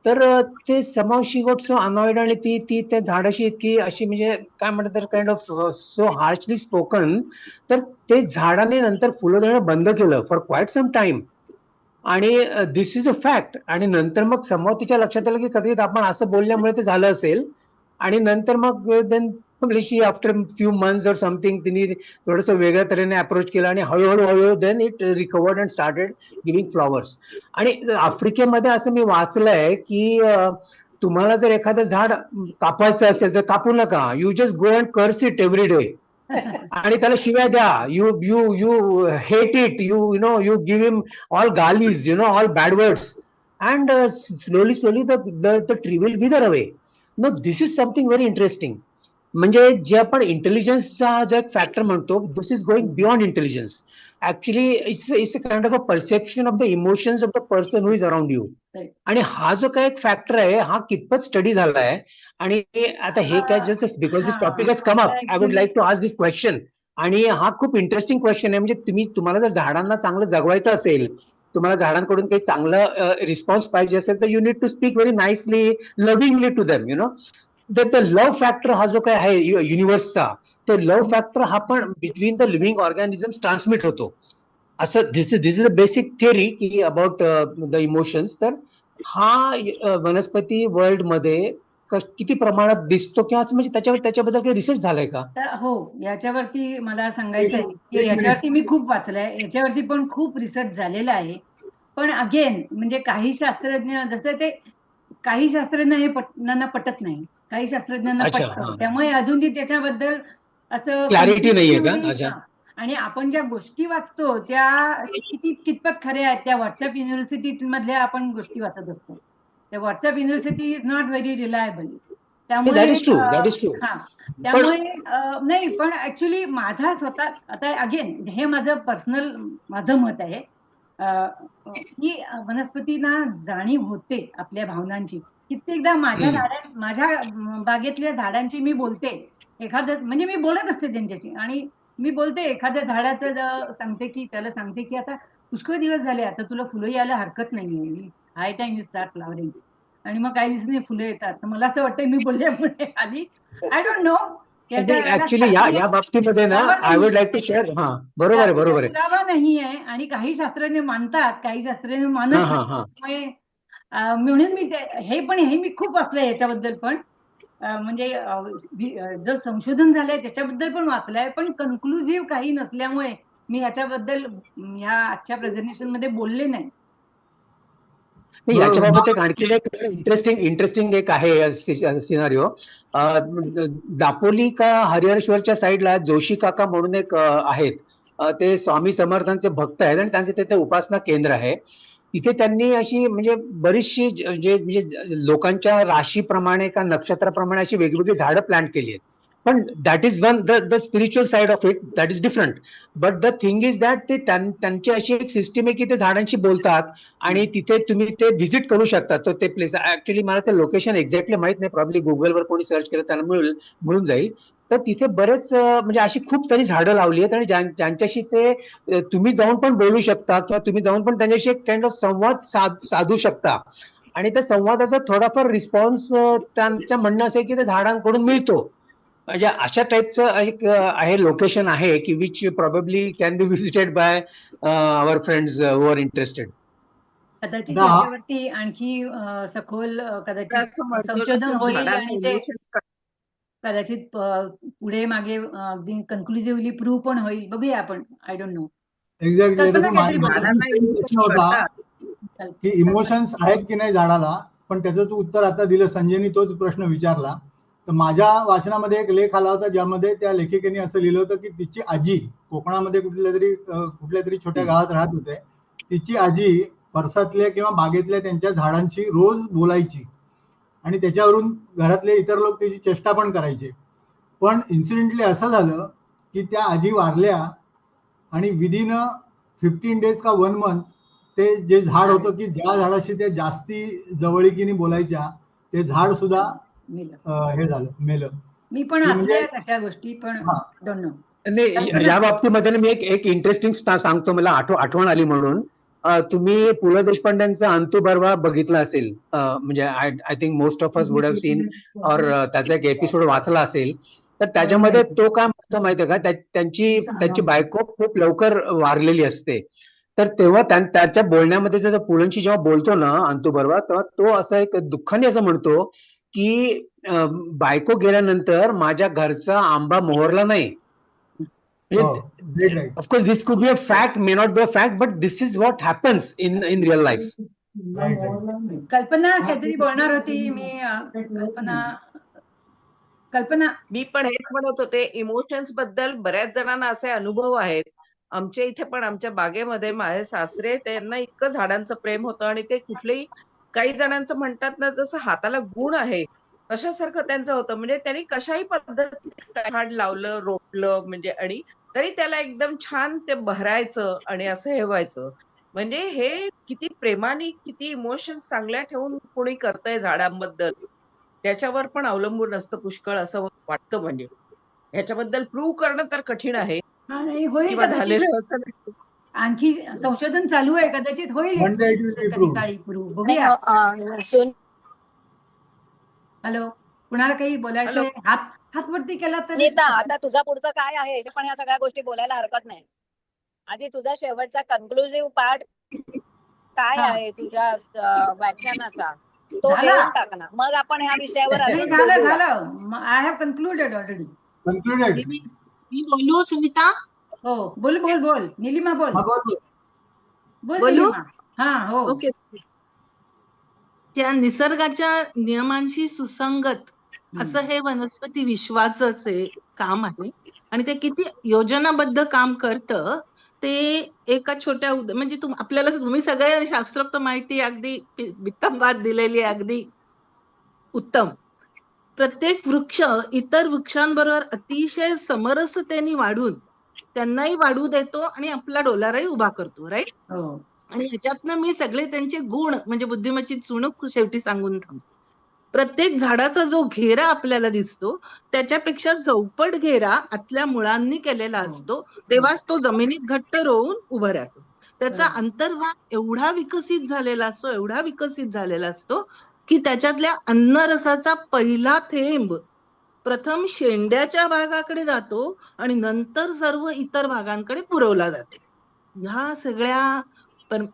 तर ते समाव शी गॉट सो अनॉइड आणि ती त्या झाडाशी इतकी अशी म्हणजे काय म्हणतात तर kind of so harshly spoken. तर ते झाडाने नंतर फुलं देणं बंद केलं फॉर क्वाईट सम टाइम. आणि दिस इज अ फॅक्ट. आणि नंतर मग समोर तिच्या लक्षात आलं की कदाचित आपण असं बोलल्यामुळे ते झालं असेल. आणि नंतर मग then after few months or something तिने थोडंसं वेगळ्या तऱ्हेने अप्रोच केला आणि हळूहळू then it recovered and started giving flowers. आणि आफ्रिकेमध्ये असं मी वाचलंय की तुम्हाला जर एखादं झाड कापायचं असेल तर कापू नका. You just go and curse it every day आणि त्याला शिव्या द्या. You hate it. You give him all गालीज, all bad words. And slowly the tree will wither away. No, this is something very interesting. म्हणजे जे आपण इंटेलिजन्सचा जो एक फॅक्टर म्हणतो, this is going beyond intelligence. Actually it's a kind of a perception of the emotions of the person who is around you. आणि हा जो काही एक फॅक्टर आहे हा कितपत स्टडी झालाय. आणि आता हे काय just because this topic has come up I would like to ask this question. आणि हा खूप इंटरेस्टिंग क्वेश्चन आहे. म्हणजे तुम्हाला जर झाडांना चांगलं जगवायचं असेल, तुम्हाला झाडांकडून काही चांगलं रिस्पॉन्स पाहिजे असेल तर you need to speak very nicely, lovingly to them. The love factor हा जो काय आहे युनिव्हर्सचा, ते लव्ह फॅक्टर हा पण between the living organisms transmit होतो. असं दिस इज अ बेसिक थिअरी की अबाउट द इमोशन्स. तर हा वनस्पती वर्ल्ड मध्ये किती प्रमाणात दिसतो किंवा म्हणजे त्याच्याबद्दल काही रिसर्च झालाय का? हो, याच्यावरती मला सांगायचं आहे की याच्यावरती मी खूप वाचलंय. याच्यावरती पण खूप रिसर्च झालेला आहे. पण अगेन म्हणजे काही शास्त्रज्ञ जसं ते काही शास्त्रज्ञ हे पटत नाही, काही शास्त्रज्ञांना पटतं. त्यामुळे अजून ती त्याच्याबद्दल असं क्लॅरिटी नाहीये का? अच्छा. आणि आपण ज्या गोष्टी वाचतो त्या कितपत खऱ्या आहेत, त्या व्हॉट्सअप युनिव्हर्सिटी मधल्या आपण गोष्टी वाचत असतो. त्या WhatsApp university is not very reliable. त्यामुळे त्यामुळे नाही, पण ऍक्च्युली माझा स्वतः आता अगेन हे माझं मत आहे की वनस्पतींना जाणीव होते आपल्या भावनांची. कित्येकदा माझ्या बागेतल्या झाडांची मी बोलते. एखादं म्हणजे मी बोलत असते त्यांच्याशी आणि मी बोलते एखाद्या झाडाचं त्याला सांगते की आता पुष्कळ दिवस झाले, आता तुला फुलं यायला हरकत नाहीये. हाय टाइम यू स्टार्ट फ्लॉवरिंग. आणि मग काही दिवसांनी फुलं येतात. तर मला असं वाटतं मी बोलल्यामुळे आली. I don't know. ऍक्च्युली या बाबतीमध्ये ना I would like to share. बरोबर आहे. पुरावा नाही आहे आणि काही शास्त्रज्ञ मानतात, काही शास्त्रज्ञ मानत नाही. म्हणून मी मी खूप वाचलंय याच्याबद्दल. पण म्हणजे जर संशोधन झालंय त्याच्याबद्दल पण वाचलंय, पण कन्क्लुझिव्ह काही नसल्यामुळे मी याच्याबद्दल ह्या आजच्या प्रेझेंटेशन मध्ये बोलले नाही. याच्या बाबत एक आणखी एक इंटरेस्टिंग एक आहे सिनारिओ. दापोली का हरिहरेश्वरच्या साईडला जोशी काका म्हणून एक आहेत. ते स्वामी समर्थांचे भक्त आहेत आणि त्यांचे तिथे उपासना केंद्र आहे. तिथे त्यांनी अशी म्हणजे बरीचशी म्हणजे लोकांच्या राशीप्रमाणे का नक्षत्राप्रमाणे अशी वेगवेगळी झाडं प्लॅन्ट केली आहेत. पण that is one the spiritual side of it, that is different. But the thing is that ते त्यांची अशी एक सिस्टीम आहे की ते झाडांशी बोलतात आणि तिथे तुम्ही ते व्हिजिट करू शकता. तो ते प्लेस ऍक्च्युली मला ते लोकेशन एक्झॅक्टली माहित नाही, प्रॉब्ली गुगलवर कोणी सर्च केलं त्यांना मिळून जाईल. तर तिथे बरेच म्हणजे अशी खूप सारी झाडं लावली आहेत आणि ज्यांच्याशी ते तुम्ही जाऊन पण बोलू शकता किंवा तुम्ही जाऊन पण त्यांच्याशी एक काइंड ऑफ संवाद साधू शकता. आणि त्या संवादाचा थोडाफार रिस्पॉन्स त्यांच्या म्हणणं असे की ते झाडांकडून मिळतो. म्हणजे अशा टाईपचं एक आहे लोकेशन आहे की which probably can be visited by our friends who are interested. कदाचित याच्यावरती आणखी सखोल कदाचित संशोधन होईल आणि ते कदाचित पुढे मागे अगदी कन्क्लुझिव्हली प्रूव्ह पण होईल. बघूया आपण. I don't know. प्रश्न होता की इमोशन्स आहेत की नाही झाडाला, पण त्याचं तू उत्तर आता दिलं. संजयनी तोच प्रश्न विचारला. तर माझ्या वाचनामध्ये एक लेख आला होता ज्यामध्ये त्या लेखिकेने असं लिहिलं होतं की तिची आजी कोकणामध्ये कुठल्या तरी छोट्या गावात राहत होते. तिची आजी परसातल्या किंवा बागेतल्या त्यांच्या झाडांशी रोज बोलायची आणि त्याच्यावरून घरातले इतर लोक त्याची चेष्टा पण करायचे. पण इन्सिडेंटली असं झालं की त्या आजी वारल्या आणि विदिन 15 days का 1 month ते जे झाड होतं की ज्या झाडाशी ते जास्ती जवळीकीने बोलायच्या ते झाड सुद्धा हे झालं, मेलं. मी पण वाचल्या तशा गोष्टी, पण डोंट नो. नाही, या बाबतीमध्ये मी एक इंटरेस्टिंग सांगतो, मला आठवण आली म्हणून. तुम्ही पु ल देशपांडेंचा अंतू बर्वा बघितला असेल, म्हणजे I think most of us would have seen और त्याचा एक एपिसोड वाचला असेल. तर त्याच्यामध्ये तो काय म्हणतो माहितीये का, त्यांची बायको खूप लवकर वारलेली असते. तर तेव्हा त्याच्या बोलण्यामध्ये जेव्हा पुलंशी जेव्हा बोलतो ना अंतू बर्वा, तेव्हा तो असं एक दुःखाने असं म्हणतो की बायको गेल्यानंतर माझ्या घरचा आंबा मोहरला नाही. Of course, this could be a fact, may not be a fact, but this is what happens in real life. कल्पना काहीतरी बोलणार होती. कल्पना मी पण हेच म्हणत होते, इमोशन्स बद्दल बऱ्याच जणांना असे अनुभव आहेत. आमच्या इथे पण आमच्या बागेमध्ये माझे सासरे, त्यांना इतकं झाडांचं प्रेम होतं आणि ते कुठलेही, काही जणांचं म्हणतात ना, जसं हाताला गुण आहे तशासारखं त्यांचं होतं. म्हणजे त्यांनी कशाही पद्धतीने झाड लावलं, रोपलं, म्हणजे आणि तरी त्याला एकदम छान ते भरायचं आणि असं हे व्हायचं. म्हणजे हे किती प्रेमाने, किती इमोशन्स चांगल्या ठेवून कोणी करतंय झाडांबद्दल, त्याच्यावर पण अवलंबून असतं पुष्कळ, असं वाटतं. म्हणजे ह्याच्याबद्दल प्रूव्ह करणं तर कठीण आहे. नाही होईल, किंवा झालेलं असं नाही. आणखी संशोधन चालू आहे, कदाचित होईल काळी प्रूव्ह. बघूया. हॅलो, कुणाला काही बोलायचंय? हात वरती केला तर. आता तुझा पुढचं काय आहे पण या सगळ्या गोष्टी बोलायला हरकत नाही. आधी तुझा शेवटचा कन्क्लुझिव्ह पार्ट काय आहे तुझ्या व्याख्यानाचा, तो घेऊन टाक ना, मग आपण ह्या विषयावर झालं. I have concluded already. मी बोलू सुनीता? हो, बोल. निलिमा बोल. बोलू? हा, हो. ओके. त्या निसर्गाच्या नियमांशी सुसंगत असं हे वनस्पती विश्वाचं काम आहे आणि ते किती योजनाबद्ध काम करतं ते एका छोट्या म्हणजे आपल्याला तुम्ही सगळे शास्त्रोक्त माहिती अगदी बित्तंबात दिलेली आहे, अगदी उत्तम. प्रत्येक वृक्ष इतर वृक्षांबरोबर अतिशय समरसतेने वाढून त्यांनाही वाढू देतो आणि आपला डोलाराही उभा करतो, राईट? आणि ह्याच्यातनं मी सगळे त्यांचे गुण म्हणजे बुद्धिमत्तेची चुणूक शेवटी सांगून थांबतो. प्रत्येक झाडाचा जो घेरा आपल्याला दिसतो त्याच्यापेक्षा चौपट घेरा आतल्या मुळांनी केलेला असतो, तेव्हाच तो जमिनीत घट्ट रोवून उभं राहतो. त्याचा अंतर्भाग एवढा विकसित झालेला असतो की त्याच्यातल्या अन्नरसाचा पहिला थेंब प्रथम शेंड्याच्या भागाकडे जातो आणि नंतर सर्व इतर भागांकडे पुरवला जातो. ह्या सगळ्या पण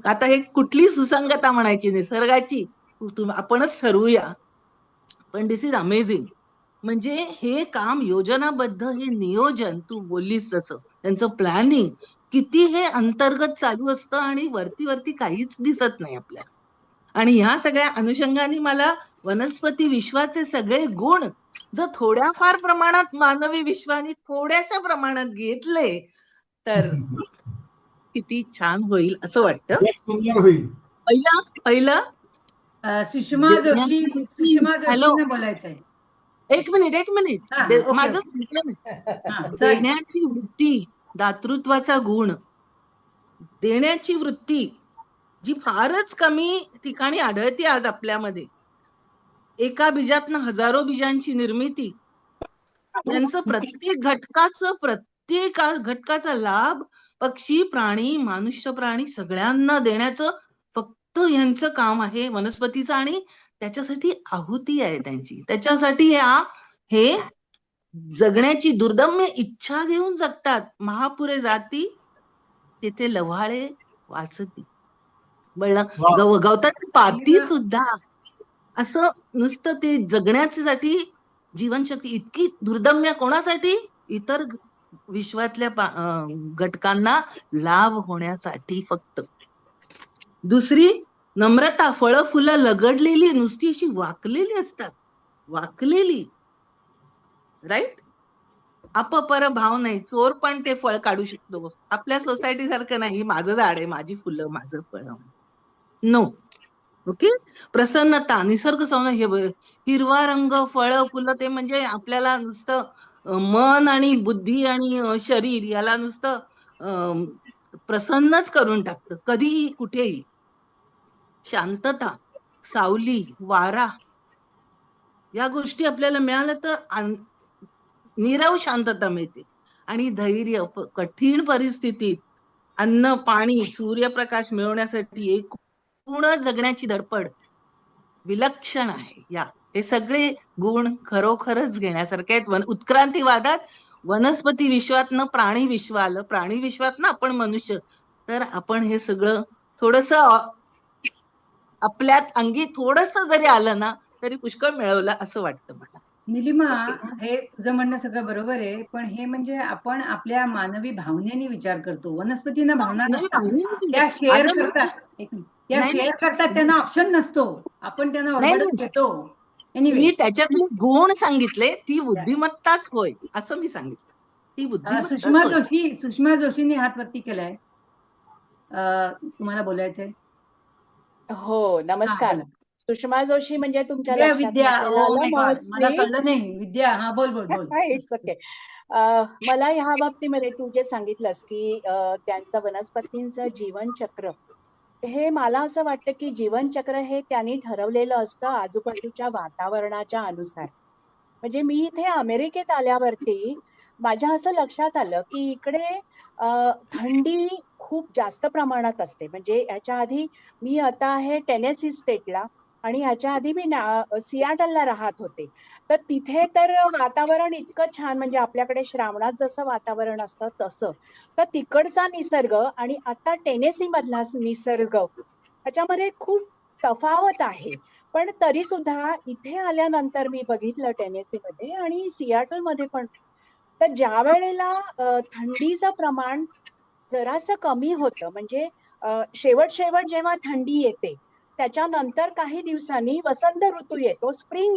आता हे कुठली सुसंगता म्हणायची निसर्गाची आपणच ठरवूया, पण दिस इज अमेझिंग. म्हणजे हे काम योजनाबद्ध, हे नियोजन तू बोललीस तसं त्यांचं प्लॅनिंग किती हे अंतर्गत चालू असतं आणि वरती काहीच दिसत नाही आपल्याला. आणि ह्या सगळ्या अनुषंगाने मला वनस्पती विश्वाचे सगळे गुण जर थोड्याफार प्रमाणात मानवी विश्वाने थोड्याशा प्रमाणात घेतले तर किती छान होईल असं वाटतं. सुंदर होईल. पहिलं सुषमा जोशीने बोलायचंय. एक मिनिट माझं देण्याची वृत्ती, दातृत्वाचा गुण, देण्याची वृत्ती जी फारच कमी ठिकाणी आढळते आज आपल्यामध्ये. एका बीजातनं हजारो बीजांची निर्मिती, त्यांचं प्रत्येक घटकाचा लाभ पक्षी, प्राणी, मनुष्य, प्राणी सगळ्यांना देण्याचं फक्त फक्त यांचं काम आहे वनस्पतीचं, आणि त्याच्यासाठी आहुती आहे त्यांची. त्याच्यासाठी हे जगण्याची दुर्दम्य इच्छा घेऊन जगतात. महापुरे जाती तिथे लव्हाळे वाचती. गवताची पाती सुद्धा असं नुसतं ते जगण्यासाठी जीवनशक्ती इतकी दुर्दम्य कोणासाठी? इतर विश्वातल्या घटकांना लाभ होण्यासाठी फक्त. दुसरी नम्रता, फळं फुलं लगडलेली, नुसती अशी वाकलेली असतात, वाकलेली, राईट. अपपर भाव नाही. चोर पण ते फळ काढू शकतो. आपल्या सोसायटी सारखं नाही, माझं झाड आहे, माझी फुलं, माझं फळ, नो. ओके. प्रसन्नता, निसर्ग सौंदर्य, हिरवा रंग, फळं फुलं, ते म्हणजे आपल्याला नुसतं मन आणि बुद्धी आणि शरीर याला नुसतं प्रसन्नच करून टाकतं, कधीही कुठेही. शांतता, सावली, वारा, या गोष्टी आपल्याला मिळाल्या तर नीरव शांतता मिळते. आणि धैर्य, कठीण परिस्थितीत अन्न, पाणी, सूर्यप्रकाश मिळवण्यासाठी एक पूर्ण जगण्याची धडपड विलक्षण आहे. हे सगळे गुण खरोखरच घेण्यासारखे आहेत. उत्क्रांतीवादात वनस्पती विश्वातनं प्राणी विश्व आलं, प्राणी विश्वातनं आपण मनुष्य, तर आपण हे सगळं थोडस आपल्यात अंगी थोडस जरी आलं ना तरी पुष्कळ मिळवलं असं वाटतं मला. निलिमा, हे तुझं म्हणणं सगळं बरोबर आहे, पण हे म्हणजे आपण आपल्या मानवी भावनेने विचार करतो. वनस्पतींना भावना नसतात, त्या शेअर करतात, त्या शेअर करतात, त्यांना ऑप्शन नसतो, आपण त्यांना ओरडत घेतो. मी त्याच्यातले गुण सांगितले, ती बुद्धिमत्ताच होय असं मी सांगितलं. ती बुद्धिमत्ता. सुषमा जोशींनी हात वरती केलाय, तुम्हाला बोलायचंय? हो, नमस्कार. सुषमा जोशी म्हणजे तुमच्या लक्षात विद्या, मला कळलं नाही. विद्या, हा बोल बोल बोल. It's okay. मला ह्या बाबतीमध्ये तू जे सांगितलंस की त्यांचं वनस्पतींचं जीवनचक्र, हे मला असं वाटतं की जीवनचक्र हे त्यांनी ठरवलेलं असतं आजूबाजूच्या वातावरणाच्या अनुसार. म्हणजे मी इथे अमेरिकेत आल्यावरती माझ्या असं लक्षात आलं की इकडे थंडी खूप जास्त प्रमाणात असते. म्हणजे याच्या आधी मी आता आहे टेनेसी स्टेटला, आणि ह्याच्या आधी मी सियाटलला राहत होते. तर तिथे तर वातावरण इतकं छान, म्हणजे आपल्याकडे श्रावणात जसं वातावरण असतं तसं. तर तिकडचा निसर्ग आणि आता टेनेसी मधला निसर्ग ह्याच्यामध्ये खूप तफावत आहे. पण तरी सुद्धा इथे आल्यानंतर मी बघितलं टेनेसीमध्ये आणि सियाटलमध्ये पण, तर ज्या वेळेला थंडीचं प्रमाण जरासं कमी होतं, म्हणजे शेवट जेव्हा थंडी येते त्याच्यानंतर काही दिवसांनी वसंत ऋतू येतो, स्प्रिंग